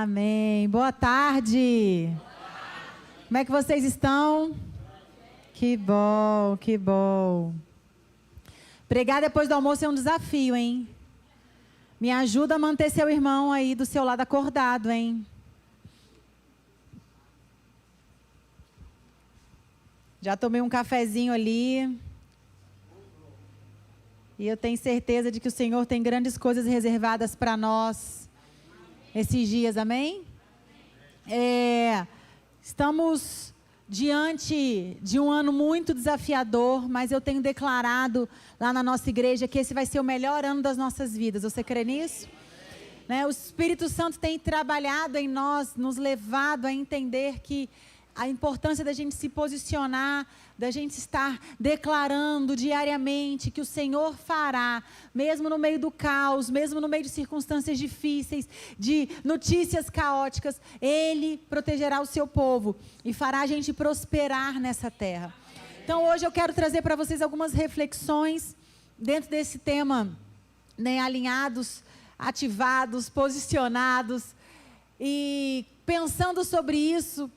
Amém. Boa tarde. Como é que vocês estão? Que bom, que bom. Pregar depois do almoço é um desafio, hein? Me ajuda a manter seu irmão aí do seu lado acordado, hein? Já tomei um cafezinho ali. E eu tenho certeza de que o Senhor tem grandes coisas reservadas para nós esses dias, amém? Estamos diante de um ano muito desafiador, mas eu tenho declarado lá na nossa igreja que esse vai ser o melhor ano das nossas vidas. Você crê nisso? Né? O Espírito Santo tem trabalhado em nós, nos levado a entender que a importância da gente se posicionar, da gente estar declarando diariamente que o Senhor fará, mesmo no meio do caos, mesmo no meio de circunstâncias difíceis, de notícias caóticas, Ele protegerá o seu povo e fará a gente prosperar nessa terra. Então hoje eu quero trazer para vocês algumas reflexões dentro desse tema, né, alinhados, ativados, posicionados, e pensando sobre isso,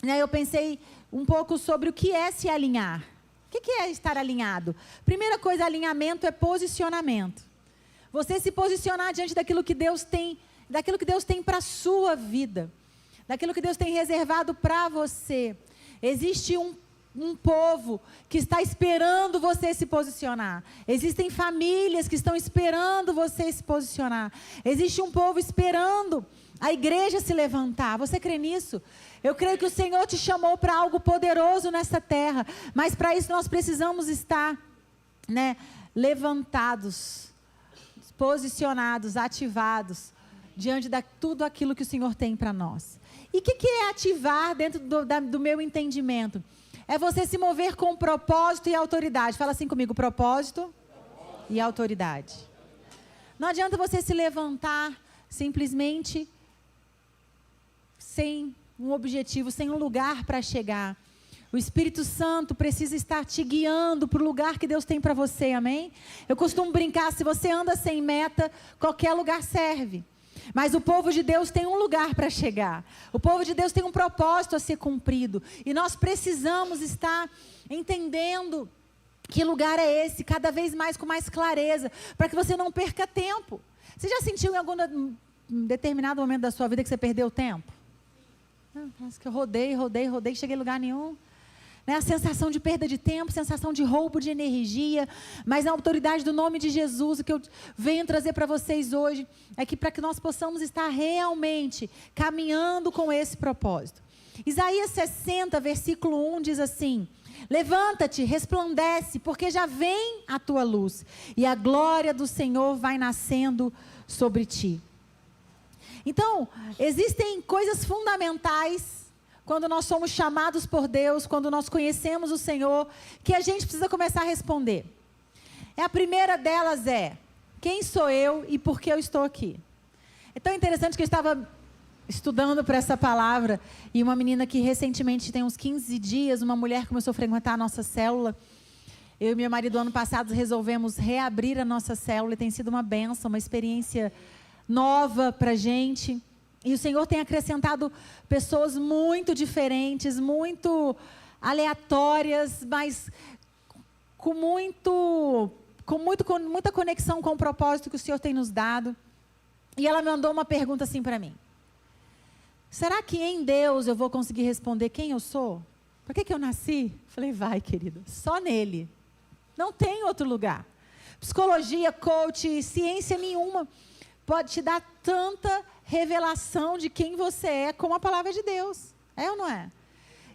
eu pensei um pouco sobre o que é se alinhar. O que é estar alinhado? Primeira coisa, alinhamento é posicionamento. Você se posicionar diante daquilo que Deus tem para a sua vida, daquilo que Deus tem reservado para você. Existe um povo que está esperando você se posicionar. Existem famílias que estão esperando você se posicionar. Existe um povo esperando a igreja se levantar. Você crê nisso? Eu creio que o Senhor te chamou para algo poderoso nessa terra, mas para isso nós precisamos estar, levantados, posicionados, ativados, diante de tudo aquilo que o Senhor tem para nós. E o que é ativar dentro do meu entendimento? É você se mover com propósito e autoridade. Fala assim comigo, propósito e autoridade. Não adianta você se levantar simplesmente sem um objetivo, sem um lugar para chegar. O Espírito Santo precisa estar te guiando para o lugar que Deus tem para você, amém? Eu costumo brincar, se você anda sem meta, qualquer lugar serve. Mas o povo de Deus tem um lugar para chegar. O povo de Deus tem um propósito a ser cumprido. E nós precisamos estar entendendo que lugar é esse, cada vez mais com mais clareza, para que você não perca tempo. Você já sentiu em algum determinado momento da sua vida que você perdeu tempo? Parece que eu rodei, cheguei em lugar nenhum. A sensação de perda de tempo, sensação de roubo de energia, mas na autoridade do nome de Jesus, o que eu venho trazer para vocês hoje é que para que nós possamos estar realmente caminhando com esse propósito. Isaías 60, versículo 1 diz assim: levanta-te, resplandece, porque já vem a tua luz, e a glória do Senhor vai nascendo sobre ti. Então, existem coisas fundamentais quando nós somos chamados por Deus, quando nós conhecemos o Senhor, que a gente precisa começar a responder. A primeira delas é: quem sou eu e por que eu estou aqui? É tão interessante que eu estava estudando para essa palavra, e uma menina que recentemente, tem uns 15 dias, uma mulher começou a frequentar a nossa célula. Eu e meu marido, ano passado, resolvemos reabrir a nossa célula, e tem sido uma bênção, uma experiência nova para a gente, e o Senhor tem acrescentado pessoas muito diferentes, muito aleatórias, mas com muita conexão com o propósito que o Senhor tem nos dado. E ela mandou uma pergunta assim para mim: será que em Deus eu vou conseguir responder quem eu sou? Por que eu nasci? Falei, vai, querido, só nele, não tem outro lugar. Psicologia, coach, ciência nenhuma pode te dar tanta revelação de quem você é como a palavra de Deus. É ou não é?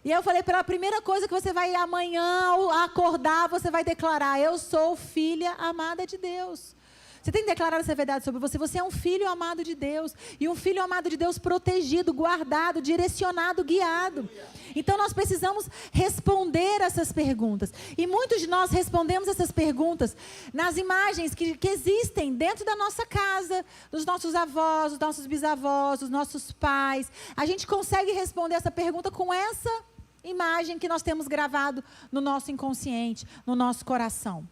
E aí eu falei, pela primeira coisa que você vai amanhã, ao acordar, você vai declarar: eu sou filha amada de Deus. Você tem que declarar essa verdade sobre você. Você é um filho amado de Deus. E um filho amado de Deus protegido, guardado, direcionado, guiado. Então nós precisamos responder essas perguntas. E muitos de nós respondemos essas perguntas nas imagens que existem dentro da nossa casa, dos nossos avós, dos nossos bisavós, dos nossos pais. A gente consegue responder essa pergunta com essa imagem que nós temos gravado no nosso inconsciente, no nosso coração.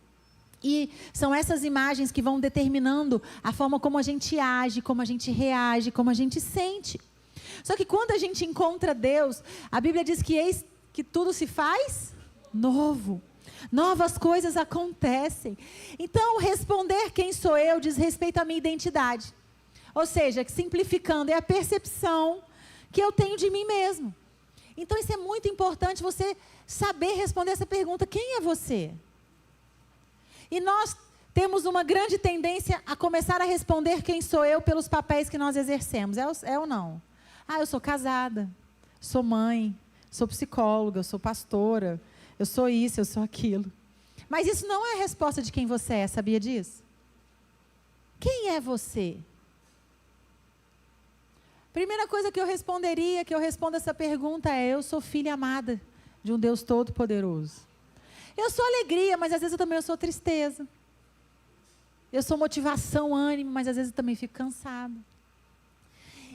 E são essas imagens que vão determinando a forma como a gente age, como a gente reage, como a gente sente. Só que quando a gente encontra Deus, a Bíblia diz que eis que tudo se faz novo. Novas coisas acontecem. Então, responder quem sou eu diz respeito à minha identidade. Ou seja, simplificando, é a percepção que eu tenho de mim mesmo. Então, isso é muito importante, você saber responder essa pergunta: quem é você? E nós temos uma grande tendência a começar a responder quem sou eu pelos papéis que nós exercemos. É ou não? Eu sou casada, sou mãe, sou psicóloga, eu sou pastora, eu sou isso, eu sou aquilo. Mas isso não é a resposta de quem você é, sabia disso? Quem é você? Primeira coisa que eu responderia, que eu respondo essa pergunta é: eu sou filha amada de um Deus Todo-Poderoso. Eu sou alegria, mas às vezes eu também sou tristeza. Eu sou motivação, ânimo, mas às vezes eu também fico cansado.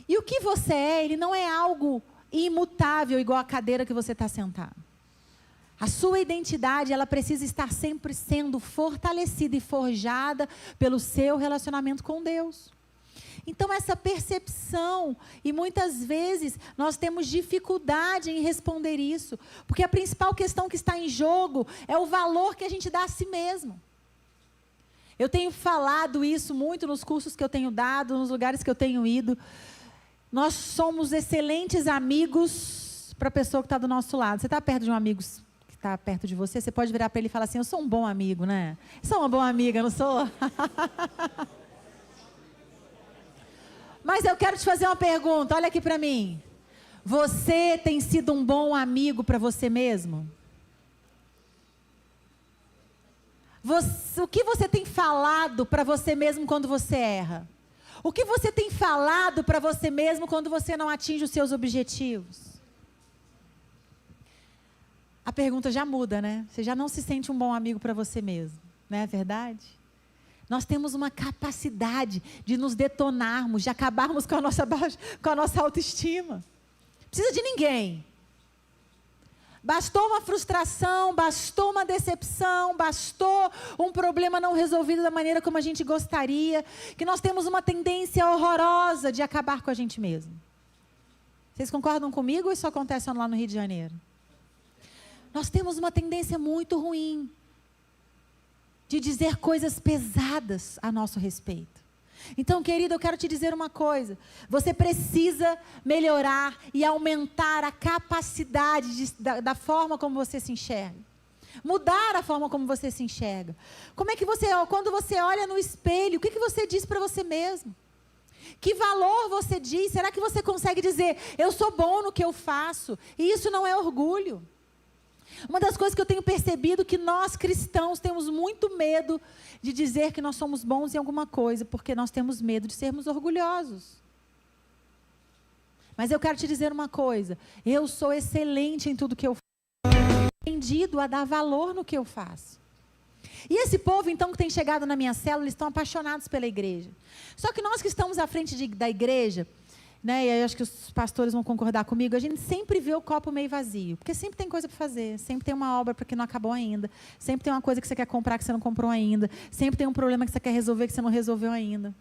E o que você é, ele não é algo imutável, igual a cadeira que você está sentado. A sua identidade, ela precisa estar sempre sendo fortalecida e forjada pelo seu relacionamento com Deus. Então, essa percepção, e muitas vezes nós temos dificuldade em responder isso, porque a principal questão que está em jogo é o valor que a gente dá a si mesmo. Eu tenho falado isso muito nos cursos que eu tenho dado, nos lugares que eu tenho ido. Nós somos excelentes amigos para a pessoa que está do nosso lado. Você está perto de um amigo que está perto de você, você pode virar para ele e falar assim: eu sou um bom amigo, né? Eu sou uma boa amiga, não sou? Mas eu quero te fazer uma pergunta, olha aqui para mim. Você tem sido um bom amigo para você mesmo? O que você tem falado para você mesmo quando você erra? O que você tem falado para você mesmo quando você não atinge os seus objetivos? A pergunta já muda, né? Você já não se sente um bom amigo para você mesmo, não é verdade? Nós temos uma capacidade de nos detonarmos, de acabarmos com a nossa autoestima. Não precisa de ninguém. Bastou uma frustração, bastou uma decepção, bastou um problema não resolvido da maneira como a gente gostaria, que nós temos uma tendência horrorosa de acabar com a gente mesmo. Vocês concordam comigo ou isso acontece lá no Rio de Janeiro? Nós temos uma tendência muito ruim de dizer coisas pesadas a nosso respeito. Então, querido, eu quero te dizer uma coisa. Você precisa melhorar e aumentar a capacidade da forma como você se enxerga. Mudar a forma como você se enxerga. Como é que você, quando você olha no espelho, o que você diz para você mesmo? Que valor você diz? Será que você consegue dizer: eu sou bom no que eu faço? E isso não é orgulho. Uma das coisas que eu tenho percebido é que nós cristãos temos muito medo de dizer que nós somos bons em alguma coisa, porque nós temos medo de sermos orgulhosos. Mas eu quero te dizer uma coisa: eu sou excelente em tudo que eu faço. Aprendido a dar valor no que eu faço. E esse povo, então, que tem chegado na minha célula, eles estão apaixonados pela igreja. Só que nós que estamos à frente da igreja, né, e aí acho que os pastores vão concordar comigo, a gente sempre vê o copo meio vazio, porque sempre tem coisa para fazer, sempre tem uma obra que não acabou ainda, sempre tem uma coisa que você quer comprar que você não comprou ainda, sempre tem um problema que você quer resolver que você não resolveu ainda.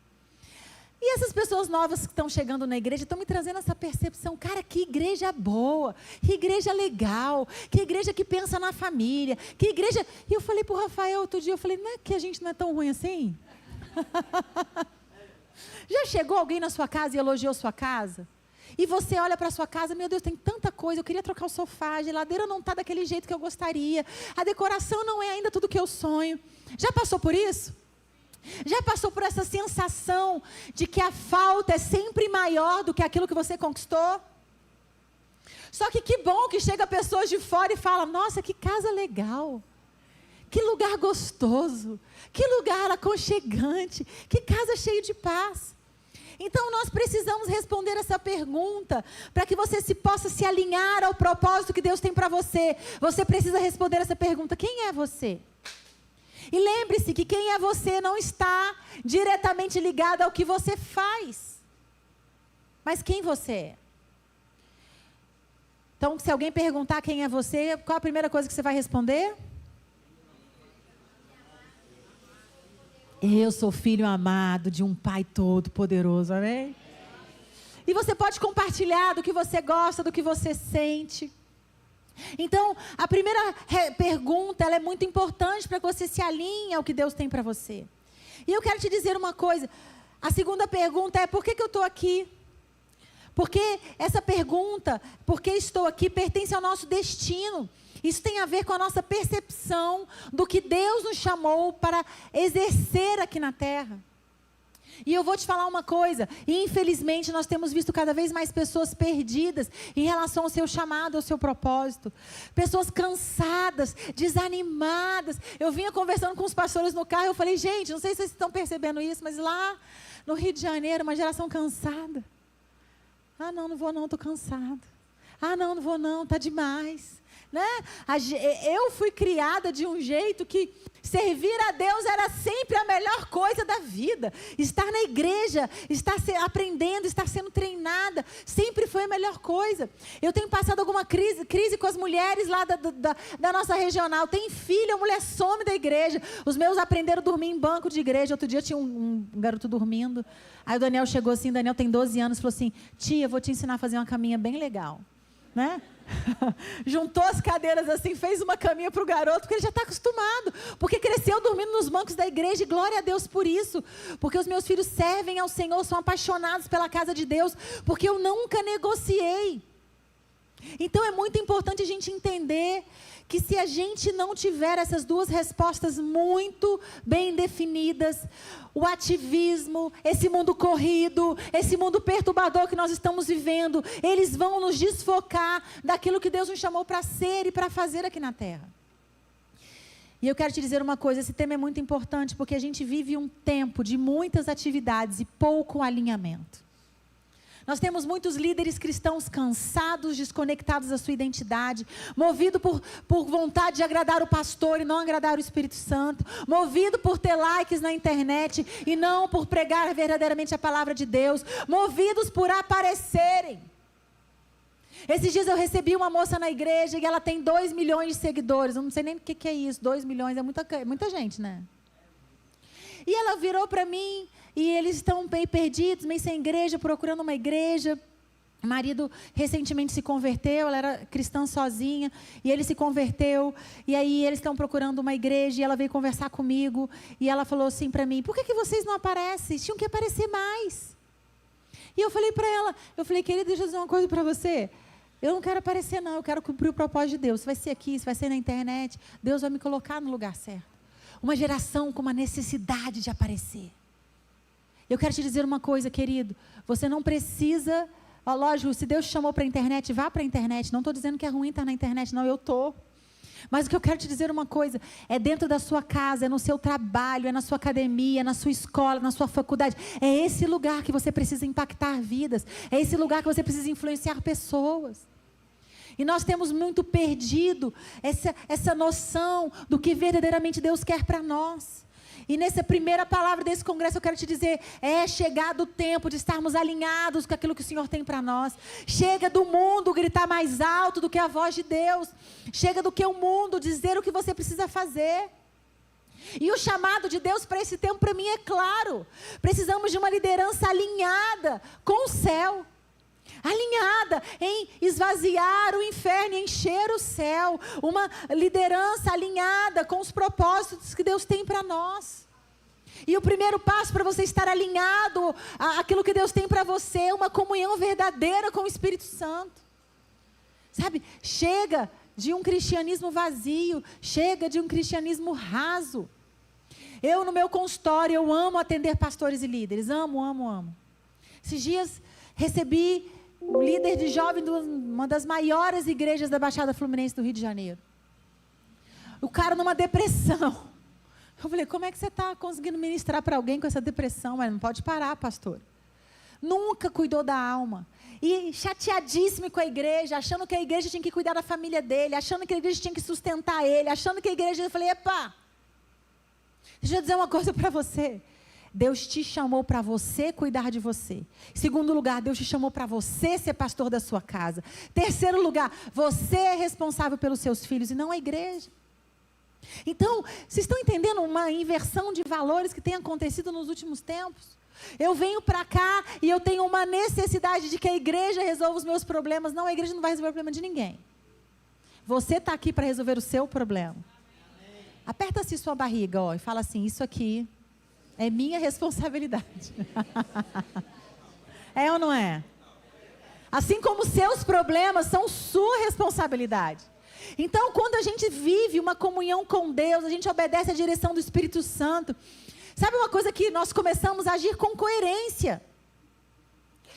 E essas pessoas novas que estão chegando na igreja estão me trazendo essa percepção: cara, que igreja boa, que igreja legal, que igreja que pensa na família, que igreja... E eu falei para o Rafael outro dia, eu falei: não é que a gente não é tão ruim assim? Já chegou alguém na sua casa e elogiou sua casa? E você olha para a sua casa: meu Deus, tem tanta coisa, eu queria trocar o sofá, a geladeira não está daquele jeito que eu gostaria, a decoração não é ainda tudo que eu sonho. Já passou por isso? Já passou por essa sensação de que a falta é sempre maior do que aquilo que você conquistou? Só que bom que chega pessoas de fora e falam: nossa, que casa legal, que lugar gostoso, que lugar aconchegante, que casa cheia de paz. Então nós precisamos responder essa pergunta para que você possa se alinhar ao propósito que Deus tem para você. Você precisa responder essa pergunta: quem é você? E lembre-se que quem é você não está diretamente ligado ao que você faz, mas quem você é. Então, se alguém perguntar quem é você, qual a primeira coisa que você vai responder? Eu sou filho amado de um Pai todo-poderoso, amém? E você pode compartilhar do que você gosta, do que você sente. Então, a primeira pergunta, ela é muito importante para que você se alinhe ao que Deus tem para você. E eu quero te dizer uma coisa. A segunda pergunta é: por que eu estou aqui? Porque essa pergunta, por que estou aqui, pertence ao nosso destino. Isso tem a ver com a nossa percepção do que Deus nos chamou para exercer aqui na terra. E eu vou te falar uma coisa, infelizmente nós temos visto cada vez mais pessoas perdidas em relação ao seu chamado, ao seu propósito. Pessoas cansadas, desanimadas. Eu vinha conversando com os pastores no carro e eu falei: gente, não sei se vocês estão percebendo isso, mas lá no Rio de Janeiro, uma geração cansada. Ah, não vou não, estou cansado. Ah, não vou não, está demais. Né? Eu fui criada de um jeito que servir a Deus era sempre a melhor coisa da vida. Estar na igreja, estar aprendendo, estar sendo treinada, sempre foi a melhor coisa. Eu tenho passado alguma crise com as mulheres lá da nossa regional. Tem filho, a mulher some da igreja. Os meus aprenderam a dormir em banco de igreja. Outro dia tinha um garoto dormindo. Aí o Daniel chegou assim, Daniel tem 12 anos, falou assim: tia, eu vou te ensinar a fazer uma caminha bem legal. Né? Juntou as cadeiras assim, fez uma caminha para o garoto, porque ele já está acostumado, porque cresceu dormindo nos bancos da igreja, e glória a Deus por isso, porque os meus filhos servem ao Senhor, são apaixonados pela casa de Deus, porque eu nunca negociei. Então é muito importante a gente entender que se a gente não tiver essas duas respostas muito bem definidas, o ativismo, esse mundo corrido, esse mundo perturbador que nós estamos vivendo, eles vão nos desfocar daquilo que Deus nos chamou para ser e para fazer aqui na terra. E eu quero te dizer uma coisa, esse tema é muito importante, porque a gente vive um tempo de muitas atividades e pouco alinhamento. Nós temos muitos líderes cristãos cansados, desconectados da sua identidade, movido por vontade de agradar o pastor e não agradar o Espírito Santo, movido por ter likes na internet e não por pregar verdadeiramente a palavra de Deus, movidos por aparecerem. Esses dias eu recebi uma moça na igreja e ela tem 2 milhões de seguidores. Eu não sei nem o que é isso, 2 milhões, é muita gente, né? E ela virou para mim, e eles estão meio perdidos, meio sem igreja, procurando uma igreja. O marido recentemente se converteu, ela era cristã sozinha, e ele se converteu, e aí eles estão procurando uma igreja, e ela veio conversar comigo, e ela falou assim para mim: por que vocês não aparecem? Tinham que aparecer mais. E eu falei para ela, querida, deixa eu dizer uma coisa para você. Eu não quero aparecer não, eu quero cumprir o propósito de Deus. Se vai ser aqui, se vai ser na internet, Deus vai me colocar no lugar certo. Uma geração com uma necessidade de aparecer. Eu quero te dizer uma coisa, querido. Você não precisa... lógico, se Deus te chamou para a internet, vá para a internet. Não estou dizendo que é ruim estar na internet, não, eu estou. Mas o que eu quero te dizer uma coisa, é dentro da sua casa, é no seu trabalho, é na sua academia, é na sua escola, na sua faculdade. É esse lugar que você precisa impactar vidas. É esse lugar que você precisa influenciar pessoas. E nós temos muito perdido essa noção do que verdadeiramente Deus quer para nós. E nessa primeira palavra desse congresso eu quero te dizer, é chegado o tempo de estarmos alinhados com aquilo que o Senhor tem para nós. Chega do mundo gritar mais alto do que a voz de Deus. Chega do que o mundo dizer o que você precisa fazer. E o chamado de Deus para esse tempo para mim é claro. Precisamos de uma liderança alinhada com o céu. Alinhada em esvaziar o inferno e encher o céu. Uma liderança alinhada com os propósitos que Deus tem para nós. E o primeiro passo para você estar alinhado àquilo que Deus tem para você é uma comunhão verdadeira com o Espírito Santo. Sabe, chega de um cristianismo vazio, chega de um cristianismo raso. Eu no meu consultório, eu amo atender pastores e líderes, amo. Esses dias recebi o líder de jovem de uma das maiores igrejas da Baixada Fluminense do Rio de Janeiro. O cara numa depressão. Eu falei, como é que você está conseguindo ministrar para alguém com essa depressão? Mas não pode parar, pastor. Nunca cuidou da alma. E chateadíssimo com a igreja, achando que a igreja tinha que cuidar da família dele, achando que a igreja tinha que sustentar ele, achando que a igreja... Eu falei, epa, deixa eu dizer uma coisa para você. Deus te chamou para você cuidar de você. Segundo lugar, Deus te chamou para você ser pastor da sua casa. Terceiro lugar, você é responsável pelos seus filhos e não a igreja. Então, vocês estão entendendo uma inversão de valores que tem acontecido nos últimos tempos? Eu venho para cá e eu tenho uma necessidade de que a igreja resolva os meus problemas. Não, a igreja não vai resolver o problema de ninguém. Você está aqui para resolver o seu problema. Aperta-se sua barriga, ó, e fala assim, isso aqui é minha responsabilidade. É ou não é? Assim como seus problemas são sua responsabilidade. Então, quando a gente vive uma comunhão com Deus, a gente obedece à direção do Espírito Santo. Sabe uma coisa que nós começamos a agir com coerência?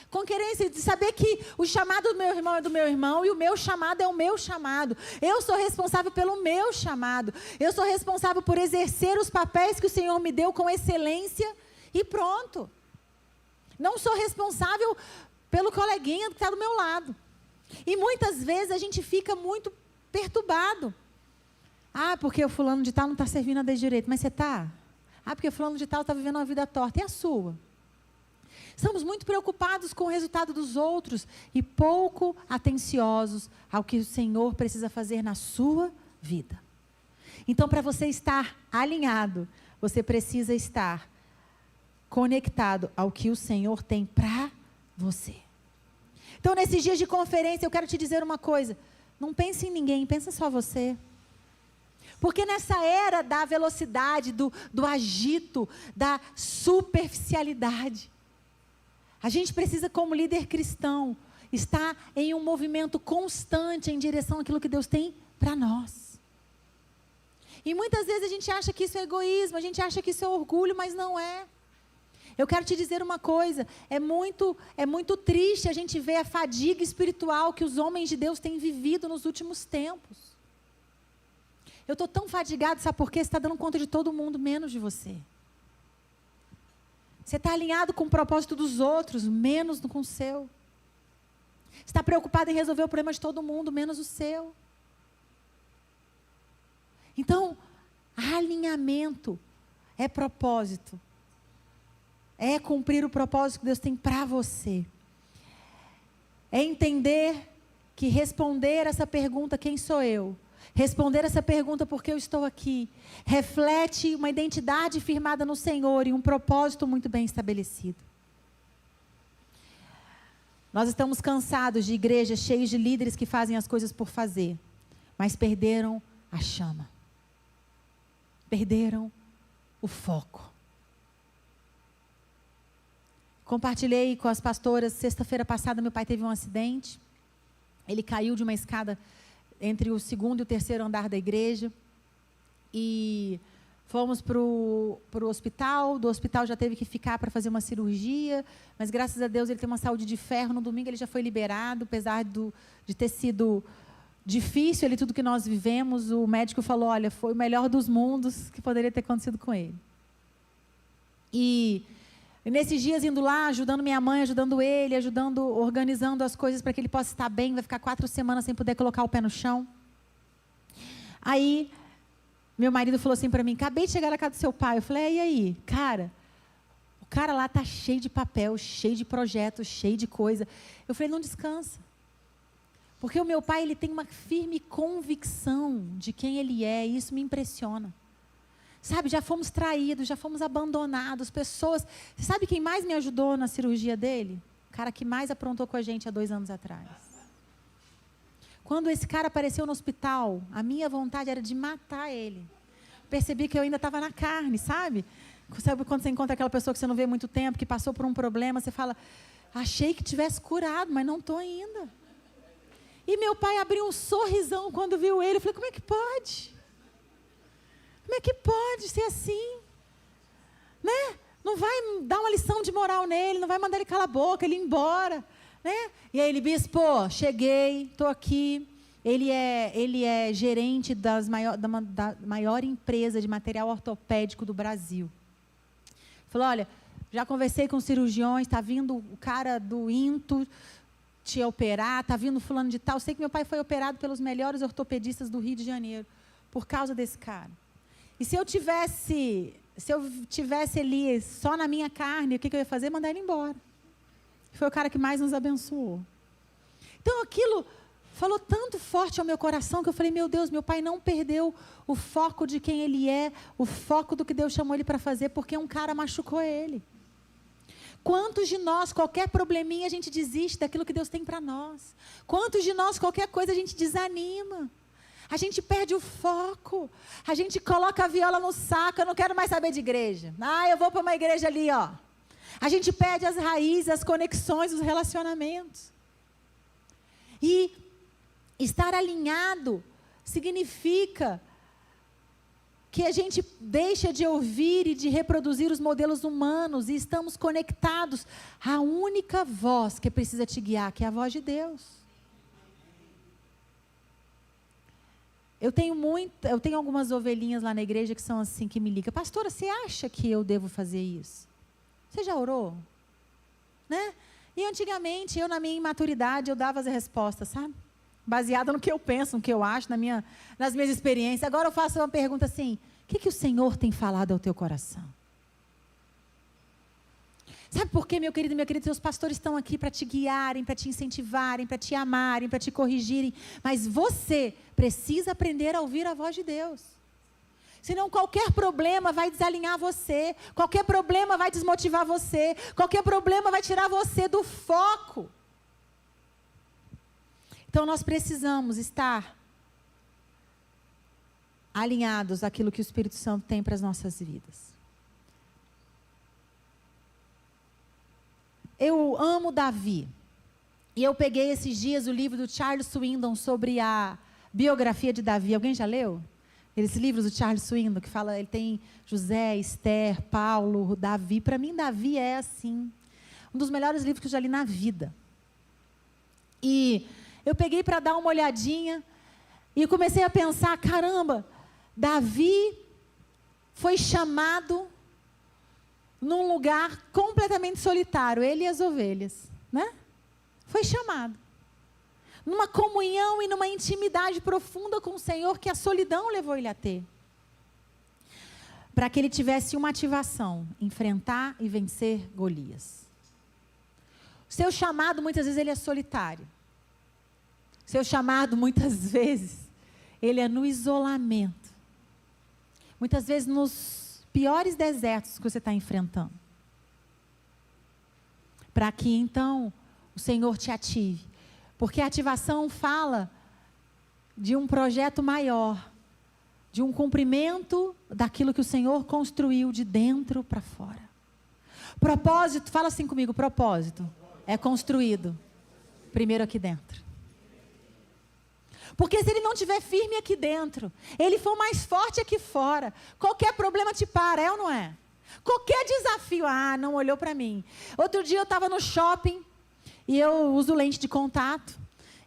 Com coerência de saber que o chamado do meu irmão é do meu irmão e o meu chamado é o meu chamado. Eu sou responsável pelo meu chamado. Eu sou responsável por exercer os papéis que o Senhor me deu com excelência e pronto. Não sou responsável pelo coleguinha que está do meu lado. E muitas vezes a gente fica muito perturbado. Ah, porque o fulano de tal não está servindo a Deus direito. Mas você está? Ah, porque fulano de tal está vivendo uma vida torta. E a sua? Estamos muito preocupados com o resultado dos outros e pouco atenciosos ao que o Senhor precisa fazer na sua vida. Então, para você estar alinhado, você precisa estar conectado ao que o Senhor tem para você. Então, nesses dias de conferência, eu quero te dizer uma coisa. Não pense em ninguém, pensa só você. Porque nessa era da velocidade, do agito, da superficialidade, a gente precisa, como líder cristão, estar em um movimento constante em direção àquilo que Deus tem para nós. E muitas vezes a gente acha que isso é egoísmo, a gente acha que isso é orgulho, mas não é. Eu quero te dizer uma coisa, é muito triste a gente ver a fadiga espiritual que os homens de Deus têm vivido nos últimos tempos. Eu estou tão fadigado, sabe por quê? Você está dando conta de todo mundo, menos de você. Você está alinhado com o propósito dos outros, menos com o seu. Você está preocupado em resolver o problema de todo mundo, menos o seu. Então, alinhamento é propósito. É cumprir o propósito que Deus tem para você. É entender que responder essa pergunta, quem sou eu? Responder essa pergunta, por que eu estou aqui? Reflete uma identidade firmada no Senhor e um propósito muito bem estabelecido. Nós estamos cansados de igrejas cheias de líderes que fazem as coisas por fazer, mas perderam a chama. Perderam o foco. Compartilhei com as pastoras, sexta-feira passada meu pai teve um acidente. Ele caiu de uma escada entre o segundo e o terceiro andar da igreja. E fomos para o hospital. Do hospital já teve que ficar para fazer uma cirurgia. Mas graças a Deus ele tem uma saúde de ferro. No domingo ele já foi liberado, apesar de ter sido difícil tudo que nós vivemos. O médico falou, olha, foi o melhor dos mundos que poderia ter acontecido com ele. E nesses dias indo lá, ajudando minha mãe, ajudando ele, organizando as coisas para que ele possa estar bem, vai ficar 4 semanas sem poder colocar o pé no chão. Aí, meu marido falou assim para mim, acabei de chegar na casa do seu pai. Eu falei, e aí? O cara lá está cheio de papel, cheio de projetos, cheio de coisa. Eu falei, não descansa. Porque o meu pai, ele tem uma firme convicção de quem ele é, e isso me impressiona. Sabe, já fomos traídos, já fomos abandonados, pessoas... Você sabe quem mais me ajudou na cirurgia dele? O cara que mais aprontou com a gente há 2 anos atrás. Quando esse cara apareceu no hospital, a minha vontade era de matar ele. Percebi que eu ainda estava na carne, sabe? Sabe quando você encontra aquela pessoa que você não vê há muito tempo, que passou por um problema, você fala, achei que tivesse curado, mas não estou ainda. E meu pai abriu um sorrisão quando viu ele. Eu falei, como é que pode? Como é que pode ser assim? Né? Não vai dar uma lição de moral nele, não vai mandar ele calar a boca, ele ir embora. Né? E aí ele, bispo, cheguei, estou aqui. Ele é gerente da maior empresa de material ortopédico do Brasil. Falou, olha, já conversei com cirurgiões, está vindo o cara do INTO te operar, está vindo fulano de tal. Sei que meu pai foi operado pelos melhores ortopedistas do Rio de Janeiro, por causa desse cara. E se eu tivesse ali só na minha carne, o que eu ia fazer? Mandar ele embora. Foi o cara que mais nos abençoou. Então aquilo falou tanto forte ao meu coração que eu falei, meu Deus, meu pai não perdeu o foco de quem ele é, o foco do que Deus chamou ele para fazer, porque um cara machucou ele. Quantos de nós, qualquer probleminha, a gente desiste daquilo que Deus tem para nós? Quantos de nós, qualquer coisa, a gente desanima? A gente perde o foco. A gente coloca a viola no saco, eu não quero mais saber de igreja. Ah, eu vou para uma igreja ali, ó. A gente perde as raízes, as conexões, os relacionamentos. E estar alinhado significa que a gente deixa de ouvir e de reproduzir os modelos humanos e estamos conectados à única voz que precisa te guiar, que é a voz de Deus. Eu tenho algumas ovelhinhas lá na igreja que são assim, que me ligam. Pastora, você acha que eu devo fazer isso? Você já orou? Né? E antigamente, eu na minha imaturidade, eu dava as respostas, sabe? Baseada no que eu penso, no que eu acho, nas minhas experiências. Agora eu faço uma pergunta assim, o que o Senhor tem falado ao teu coração? Sabe por quê, meu querido e minha querida? Seus pastores estão aqui para te guiarem, para te incentivarem, para te amarem, para te corrigirem. Mas você precisa aprender a ouvir a voz de Deus. Senão qualquer problema vai desalinhar você. Qualquer problema vai desmotivar você. Qualquer problema vai tirar você do foco. Então nós precisamos estar alinhados àquilo que o Espírito Santo tem para as nossas vidas. Eu amo Davi. E eu peguei esses dias o livro do Charles Swindoll sobre a biografia de Davi. Alguém já leu? Esses livros do Charles Swindoll, que fala, ele tem José, Esther, Paulo, Davi. Para mim, Davi é assim, um dos melhores livros que eu já li na vida. E eu peguei para dar uma olhadinha e comecei a pensar, caramba, Davi foi chamado num lugar completamente solitário, ele e as ovelhas, né? Foi chamado. Numa comunhão e numa intimidade profunda com o Senhor que a solidão levou ele a ter. Para que ele tivesse uma ativação, enfrentar e vencer Golias. O seu chamado, muitas vezes, ele é solitário. O seu chamado, muitas vezes, ele é no isolamento. Muitas vezes, nos piores desertos que você está enfrentando. Para que, então, o Senhor te ative. Porque a ativação fala de um projeto maior, de um cumprimento daquilo que o Senhor construiu de dentro para fora. Propósito, fala assim comigo, propósito é construído primeiro aqui dentro. Porque se ele não estiver firme aqui dentro, ele for mais forte aqui fora, qualquer problema te para, é ou não é? Qualquer desafio, não olhou para mim. Outro dia eu estava no shopping, e eu uso lente de contato.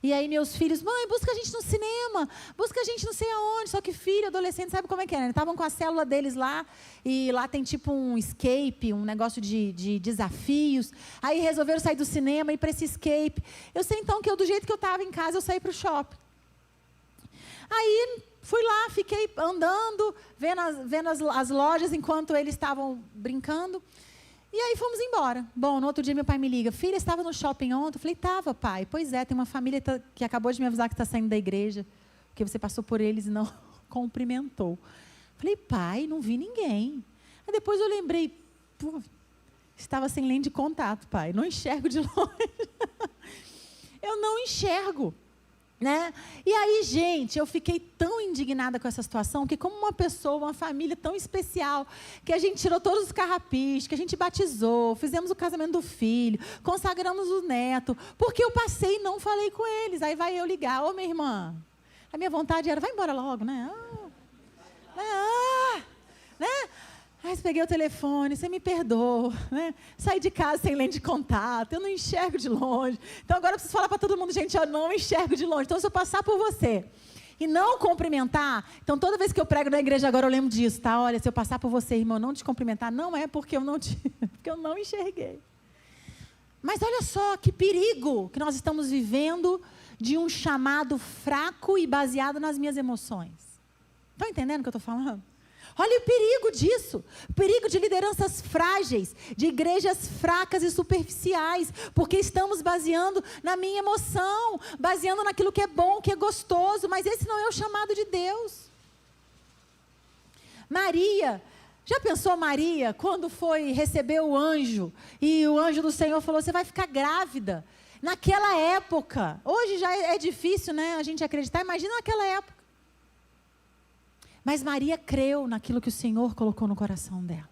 E aí meus filhos, mãe, busca a gente no cinema, busca a gente não sei aonde. Só que filho, adolescente, sabe como é que é, né? Estavam com a célula deles lá, e lá tem tipo um escape, um negócio de desafios. Aí resolveram sair do cinema e ir para esse escape. Eu sei então que do jeito que eu estava em casa, eu saí para o shopping. Aí fui lá, fiquei andando, vendo as lojas enquanto eles estavam brincando. E aí fomos embora. Bom, no outro dia meu pai me liga, filha, estava no shopping ontem? Eu falei, estava, pai. Pois é, tem uma família que acabou de me avisar que está saindo da igreja, porque você passou por eles e não cumprimentou. Eu falei, pai, não vi ninguém. Aí depois eu lembrei, estava sem lente de contato, pai, não enxergo de longe. Eu não enxergo. Né? E aí, gente, eu fiquei tão indignada com essa situação, que como uma pessoa, uma família tão especial, que a gente tirou todos os carrapichos, que a gente batizou, fizemos o casamento do filho, consagramos o neto, porque eu passei e não falei com eles. Aí vai eu ligar, ô minha irmã, a minha vontade era, vai embora logo, né? Né? Aí eu peguei o telefone, você me perdoa, né? Saí de casa sem lente de contato, eu não enxergo de longe. Então agora eu preciso falar para todo mundo, gente, eu não enxergo de longe. Então se eu passar por você e não cumprimentar, então toda vez que eu prego na igreja agora eu lembro disso, tá? Olha, se eu passar por você, irmão, não te cumprimentar, não é porque eu porque eu não enxerguei. Mas olha só que perigo que nós estamos vivendo de um chamado fraco e baseado nas minhas emoções. Estão entendendo o que eu estou falando? Olha o perigo disso, o perigo de lideranças frágeis, de igrejas fracas e superficiais, porque estamos baseando na minha emoção, baseando naquilo que é bom, que é gostoso, mas esse não é o chamado de Deus. Maria, já pensou Maria, quando foi receber o anjo, e o anjo do Senhor falou, você vai ficar grávida. Naquela época, hoje já é difícil, né, a gente acreditar, imagina naquela época. Mas Maria creu naquilo que o Senhor colocou no coração dela.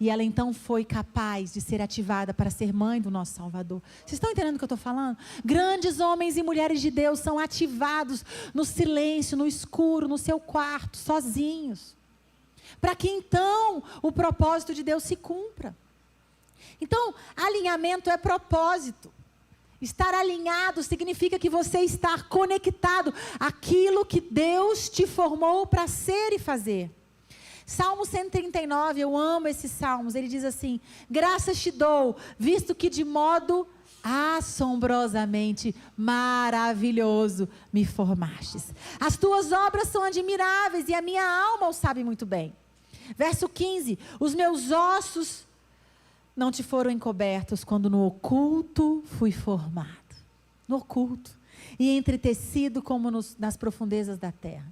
E ela então foi capaz de ser ativada para ser mãe do nosso Salvador. Vocês estão entendendo o que eu estou falando? Grandes homens e mulheres de Deus são ativados no silêncio, no escuro, no seu quarto, sozinhos. Para que então o propósito de Deus se cumpra. Então, alinhamento é propósito. Estar alinhado significa que você está conectado àquilo que Deus te formou para ser e fazer. Salmo 139, eu amo esses salmos, ele diz assim, graças te dou, visto que de modo assombrosamente maravilhoso me formastes. As tuas obras são admiráveis e a minha alma o sabe muito bem. Verso 15, os meus ossos não te foram encobertos quando no oculto fui formado. No oculto. E entretecido como nas profundezas da terra.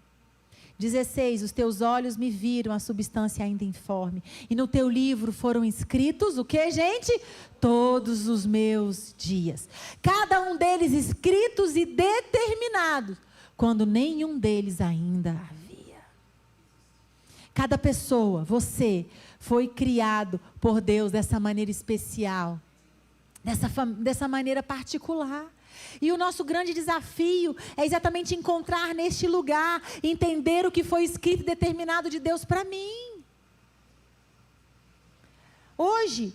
16, os teus olhos me viram a substância ainda informe. E no teu livro foram escritos, o que, gente? Todos os meus dias. Cada um deles escritos e determinados, quando nenhum deles ainda havia. Cada pessoa, você, foi criado por Deus dessa maneira especial, dessa maneira particular. E o nosso grande desafio é exatamente encontrar neste lugar, entender o que foi escrito e determinado de Deus para mim. Hoje,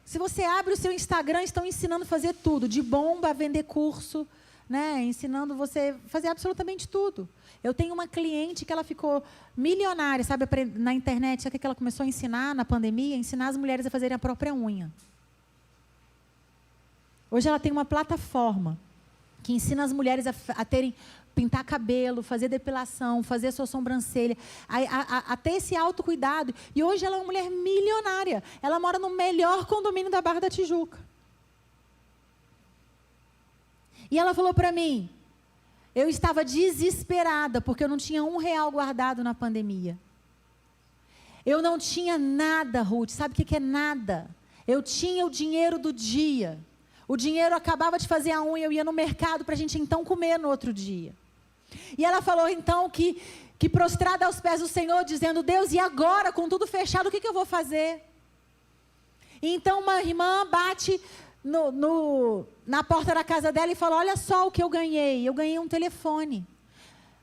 se você abre o seu Instagram, estão ensinando a fazer tudo, de bomba a vender curso, né? Ensinando você a fazer absolutamente tudo. Eu tenho uma cliente que ela ficou milionária, sabe, na internet. Sabe o que ela começou a ensinar na pandemia? Ensinar as mulheres a fazerem a própria unha. Hoje ela tem uma plataforma que ensina as mulheres a pintar cabelo, fazer depilação, fazer a sua sobrancelha, a ter esse autocuidado. E hoje ela é uma mulher milionária. Ela mora no melhor condomínio da Barra da Tijuca. E ela falou para mim, eu estava desesperada, porque eu não tinha R$1 guardado na pandemia. Eu não tinha nada, Ruth. Sabe o que é nada? Eu tinha o dinheiro do dia. O dinheiro acabava de fazer a unha, eu ia no mercado para a gente então comer no outro dia. E ela falou então que prostrada aos pés do Senhor, dizendo, Deus, e agora, com tudo fechado, o que eu vou fazer? E então uma irmã bate na porta da casa dela e fala, olha só o que eu ganhei um telefone,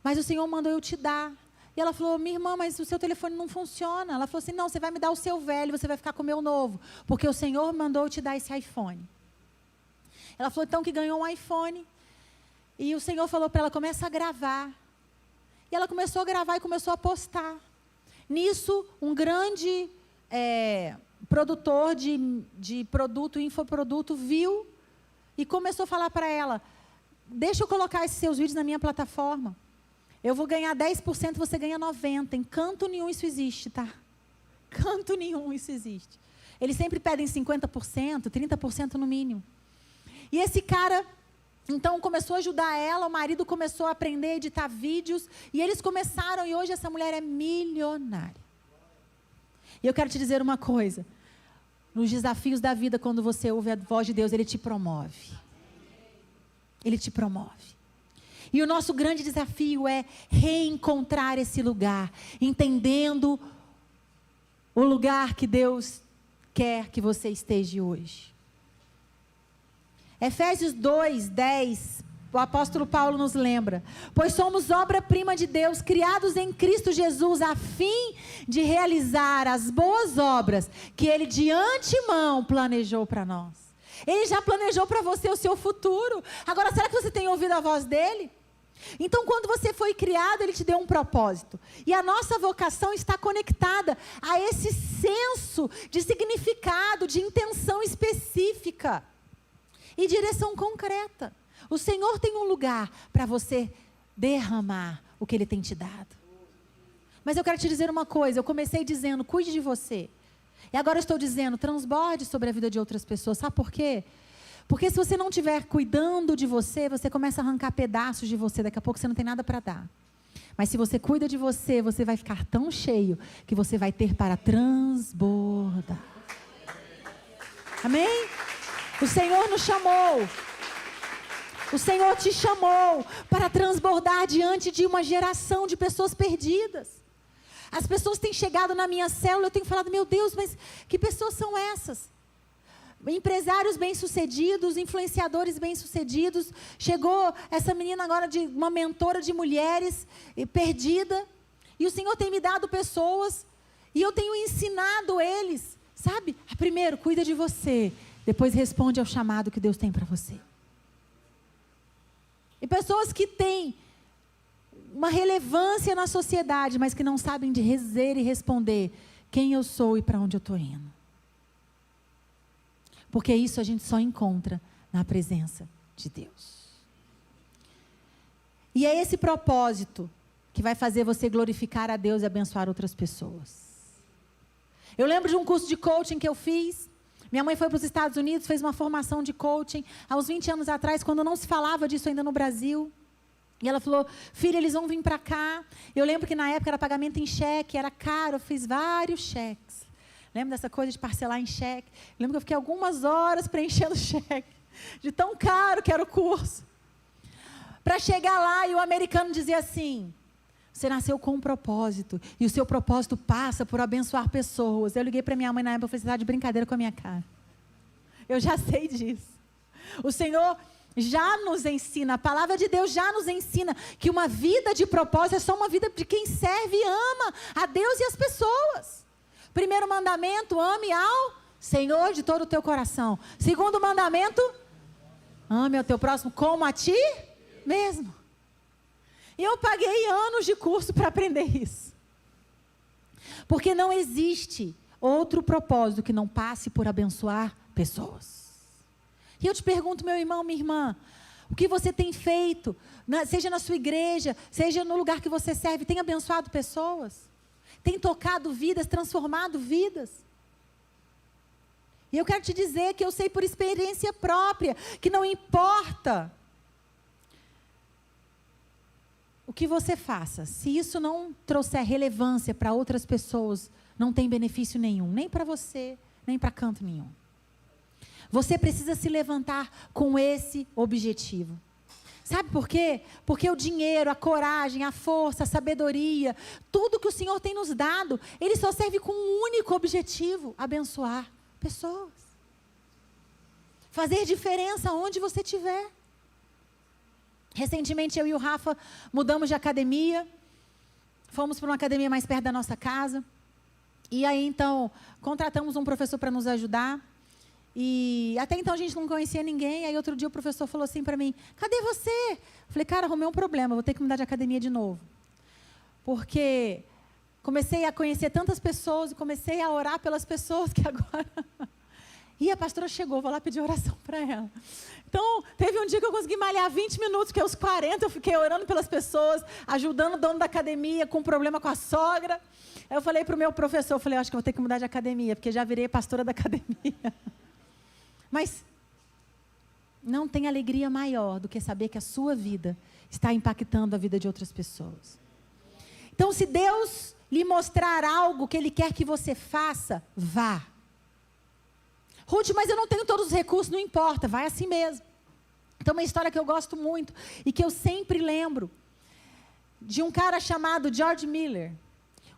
mas o Senhor mandou eu te dar. E ela falou, minha irmã, mas o seu telefone não funciona. Ela falou assim, não, você vai me dar o seu velho, você vai ficar com o meu novo, porque o Senhor mandou eu te dar esse iPhone. Ela falou então que ganhou um iPhone, e o Senhor falou para ela, começa a gravar. E ela começou a gravar e começou a postar. Nisso, um grande produtor de produto, infoproduto, viu e começou a falar para ela, deixa eu colocar esses seus vídeos na minha plataforma. Eu vou ganhar 10%, você ganha 90%. Em canto nenhum isso existe, tá? Canto nenhum isso existe. Eles sempre pedem 50%, 30% no mínimo. E esse cara, então, começou a ajudar ela, o marido começou a aprender a editar vídeos, e eles começaram, e hoje essa mulher é milionária. E eu quero te dizer uma coisa, nos desafios da vida, quando você ouve a voz de Deus, Ele te promove. Ele te promove. E o nosso grande desafio é reencontrar esse lugar, entendendo o lugar que Deus quer que você esteja hoje. Efésios 2:10, o apóstolo Paulo nos lembra, pois somos obra-prima de Deus, criados em Cristo Jesus, a fim de realizar as boas obras que Ele de antemão planejou para nós. Ele já planejou para você o seu futuro. Agora, será que você tem ouvido a voz dEle? Então, quando você foi criado, Ele te deu um propósito. E a nossa vocação está conectada a esse senso de significado, de intenção específica e direção concreta. O Senhor tem um lugar para você derramar o que Ele tem te dado. Mas eu quero te dizer uma coisa, eu comecei dizendo, cuide de você. E agora eu estou dizendo, transborde sobre a vida de outras pessoas. Sabe por quê? Porque se você não estiver cuidando de você, você começa a arrancar pedaços de você, daqui a pouco você não tem nada para dar. Mas se você cuida de você, você vai ficar tão cheio que você vai ter para transbordar. Amém? O Senhor nos chamou. O Senhor te chamou para transbordar diante de uma geração de pessoas perdidas. As pessoas têm chegado na minha célula, eu tenho falado, meu Deus, mas que pessoas são essas? Empresários bem-sucedidos, influenciadores bem-sucedidos. Chegou essa menina agora, de uma mentora de mulheres, perdida. E o Senhor tem me dado pessoas, e eu tenho ensinado eles, sabe? Primeiro, cuida de você, depois responde ao chamado que Deus tem para você. E pessoas que têm uma relevância na sociedade, mas que não sabem dizer e responder quem eu sou e para onde eu estou indo. Porque isso a gente só encontra na presença de Deus. E é esse propósito que vai fazer você glorificar a Deus e abençoar outras pessoas. Eu lembro de um curso de coaching que eu fiz. Minha mãe foi para os Estados Unidos, fez uma formação de coaching há uns 20 anos atrás, quando não se falava disso ainda no Brasil. E ela falou, filha, eles vão vir para cá. Eu lembro que na época era pagamento em cheque, era caro, eu fiz vários cheques. Lembro dessa coisa de parcelar em cheque? Eu lembro que eu fiquei algumas horas preenchendo cheque, de tão caro que era o curso. Para chegar lá e o americano dizia assim, você nasceu com um propósito, e o seu propósito passa por abençoar pessoas. Eu liguei para minha mãe na época e falei, você está de brincadeira com a minha cara. Eu já sei disso. O Senhor já nos ensina, a palavra de Deus já nos ensina que uma vida de propósito é só uma vida de quem serve e ama a Deus e as pessoas. Primeiro mandamento, ame ao Senhor de todo o teu coração. Segundo mandamento, ame ao teu próximo como a ti mesmo. E eu paguei anos de curso para aprender isso. Porque não existe outro propósito que não passe por abençoar pessoas. E eu te pergunto, meu irmão, minha irmã, o que você tem feito, seja na sua igreja, seja no lugar que você serve, tem abençoado pessoas? Tem tocado vidas, transformado vidas? E eu quero te dizer que eu sei por experiência própria, que não importa o que você faça, se isso não trouxer relevância para outras pessoas, não tem benefício nenhum, nem para você, nem para canto nenhum. Você precisa se levantar com esse objetivo. Sabe por quê? Porque o dinheiro, a coragem, a força, a sabedoria, tudo que o Senhor tem nos dado, ele só serve com um único objetivo: abençoar pessoas. Fazer diferença onde você estiver. Recentemente eu e o Rafa mudamos de academia, fomos para uma academia mais perto da nossa casa, e aí então contratamos um professor para nos ajudar, e até então a gente não conhecia ninguém. Aí outro dia o professor falou assim para mim, cadê você? Eu falei, cara, arrumei um problema, vou ter que mudar de academia de novo, porque comecei a conhecer tantas pessoas, e comecei a orar pelas pessoas que agora... E a pastora chegou, vou lá pedir oração para ela. Então, teve um dia que eu consegui malhar 20 minutos, porque aos 40 eu fiquei orando pelas pessoas, ajudando o dono da academia com um problema com a sogra. Aí eu falei para o meu professor, eu falei, acho que eu vou ter que mudar de academia, porque já virei pastora da academia. Mas não tem alegria maior do que saber que a sua vida está impactando a vida de outras pessoas. Então, se Deus lhe mostrar algo que Ele quer que você faça, vá. Ruth, mas eu não tenho todos os recursos, não importa, vai assim mesmo. Então, uma história que eu gosto muito e que eu sempre lembro, de um cara chamado George Miller,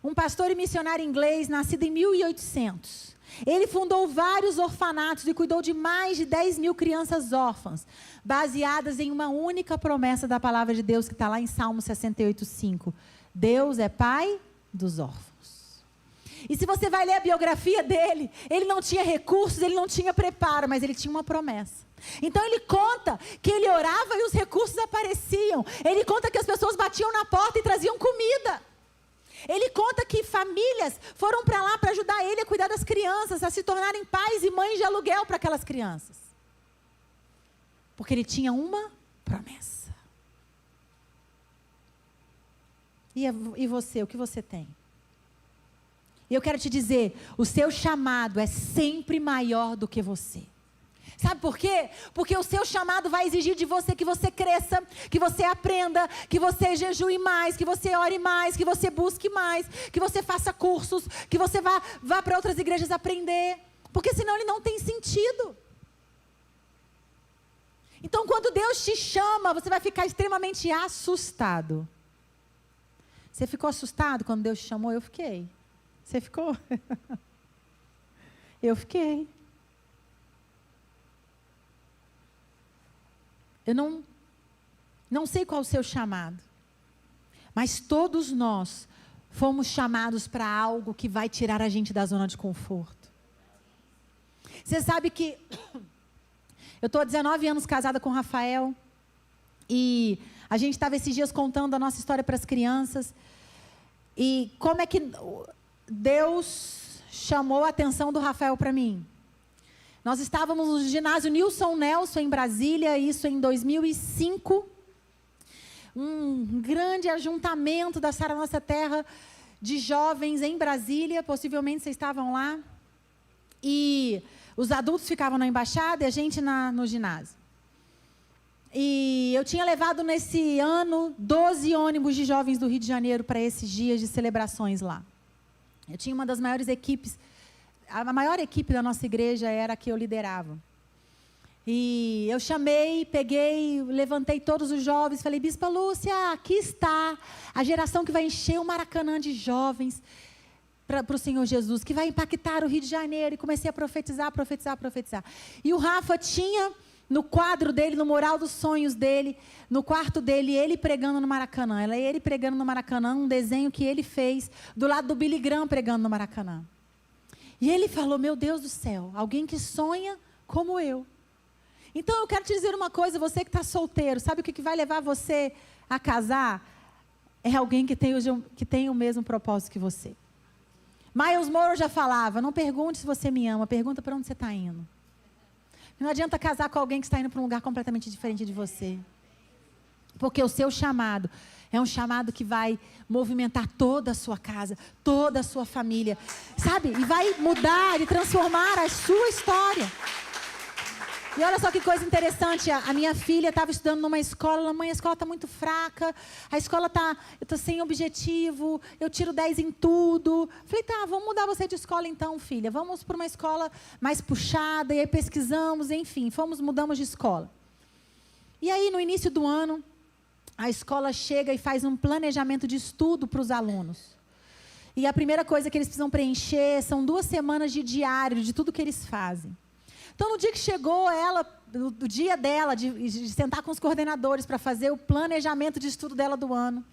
um pastor e missionário inglês, nascido em 1800. Ele fundou vários orfanatos e cuidou de mais de 10 mil crianças órfãs, baseadas em uma única promessa da palavra de Deus, que está lá em Salmo 68:5. Deus é pai dos órfãos. E se você vai ler a biografia dele, ele não tinha recursos, ele não tinha preparo, mas ele tinha uma promessa. Então ele conta que ele orava e os recursos apareciam. Ele conta que as pessoas batiam na porta e traziam comida. Ele conta que famílias foram para lá para ajudar ele a cuidar das crianças, a se tornarem pais e mães de aluguel para aquelas crianças. Porque ele tinha uma promessa. E você, o que você tem? E eu quero te dizer, o seu chamado é sempre maior do que você. Sabe por quê? Porque o seu chamado vai exigir de você que você cresça, que você aprenda, que você jejue mais, que você ore mais, que você busque mais, que você faça cursos, que você vá para outras igrejas aprender. Porque senão ele não tem sentido. Então, quando Deus te chama, você vai ficar extremamente assustado. Você ficou assustado quando Deus te chamou? Eu fiquei. Você ficou? Eu fiquei. Eu não sei qual é o seu chamado. Mas todos nós fomos chamados para algo que vai tirar a gente da zona de conforto. Você sabe que eu estou há 19 anos casada com o Rafael. E a gente estava esses dias contando a nossa história para as crianças. E como é que Deus chamou a atenção do Rafael para mim? Nós estávamos no ginásio Nilson Nelson em Brasília, isso em 2005. Um grande ajuntamento da Sara Nossa Terra de jovens em Brasília, possivelmente vocês estavam lá. E os adultos ficavam na embaixada e a gente no ginásio. E eu tinha levado nesse ano 12 ônibus de jovens do Rio de Janeiro para esses dias de celebrações lá. Eu tinha uma das maiores equipes, a maior equipe da nossa igreja era a que eu liderava. E eu chamei, peguei, levantei todos os jovens, falei, Bispa Lúcia, aqui está a geração que vai encher o Maracanã de jovens para o Senhor Jesus, que vai impactar o Rio de Janeiro. E comecei a profetizar. E o Rafa tinha no quadro dele, no mural dos sonhos dele, no quarto dele, ele pregando no Maracanã. Ele pregando no Maracanã, um desenho que ele fez do lado do Billy Graham pregando no Maracanã. E ele falou, meu Deus do céu, alguém que sonha como eu. Então eu quero te dizer uma coisa, você que está solteiro, sabe o que vai levar você a casar? É alguém que tem o mesmo propósito que você. Miles Monroe já falava, não pergunte se você me ama, pergunta para onde você está indo. Não adianta casar com alguém que está indo para um lugar completamente diferente de você. Porque o seu chamado é um chamado que vai movimentar toda a sua casa, toda a sua família, sabe? E vai mudar e transformar a sua história. E olha só que coisa interessante, a minha filha estava estudando numa escola, mãe, a escola está muito fraca, a escola eu estou sem objetivo, eu tiro 10 em tudo. Falei, tá, vamos mudar você de escola então, filha, vamos para uma escola mais puxada, e aí pesquisamos, enfim, mudamos de escola. E aí, no início do ano, a escola chega e faz um planejamento de estudo para os alunos. E a primeira coisa que eles precisam preencher são 2 semanas de diário de tudo que eles fazem. Então, no dia que chegou o dia dela, de sentar com os coordenadores para fazer o planejamento de estudo dela do ano,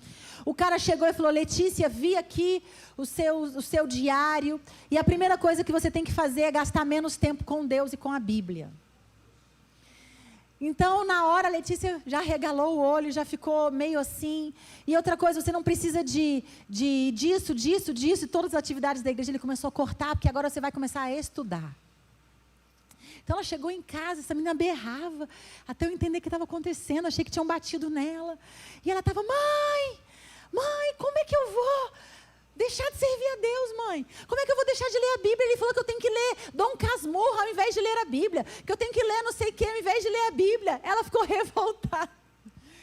o cara chegou e falou, Letícia, vi aqui o seu diário, e a primeira coisa que você tem que fazer é gastar menos tempo com Deus e com a Bíblia. Então, na hora, a Letícia já regalou o olho, já ficou meio assim. E outra coisa, você não precisa disso, e todas as atividades da igreja. Ele começou a cortar, porque agora você vai começar a estudar. Então ela chegou em casa, essa menina berrava, até eu entender o que estava acontecendo, achei que tinham batido nela. E ela estava, mãe, como é que eu vou deixar de servir a Deus, mãe? Como é que eu vou deixar de ler a Bíblia? Ele falou que eu tenho que ler Dom Casmurro ao invés de ler a Bíblia, que eu tenho que ler não sei o que ao invés de ler a Bíblia. Ela ficou revoltada.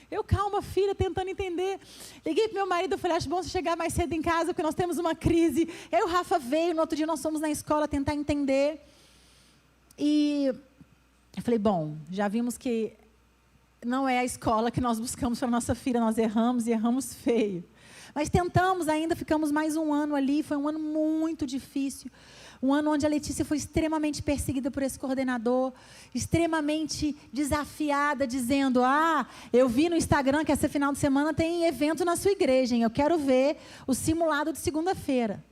Eu, calma, filha, tentando entender. Liguei para meu marido e falei, acho bom você chegar mais cedo em casa, porque nós temos uma crise. Aí o Rafa veio, no outro dia nós fomos na escola tentar entender. E eu falei, bom, já vimos que não é a escola que nós buscamos para a nossa filha, nós erramos e erramos feio. Mas tentamos ainda, ficamos mais um ano ali, foi um ano muito difícil. Um ano onde a Letícia foi extremamente perseguida por esse coordenador, extremamente desafiada, dizendo, eu vi no Instagram que esse final de semana tem evento na sua igreja, hein? Eu quero ver o simulado de segunda-feira.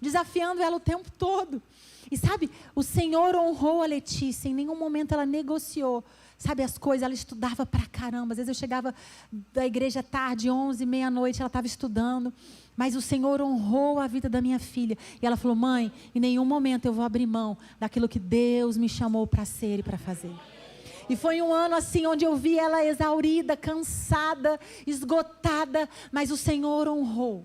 Desafiando ela o tempo todo. E sabe, o Senhor honrou a Letícia, em nenhum momento ela negociou. Sabe, as coisas, ela estudava pra caramba. Às vezes eu chegava da igreja tarde, 11, meia-noite, ela estava estudando. Mas o Senhor honrou a vida da minha filha. E ela falou, mãe, em nenhum momento eu vou abrir mão daquilo que Deus me chamou para ser e para fazer. E foi um ano assim, onde eu vi ela exaurida, cansada, esgotada, mas o Senhor honrou.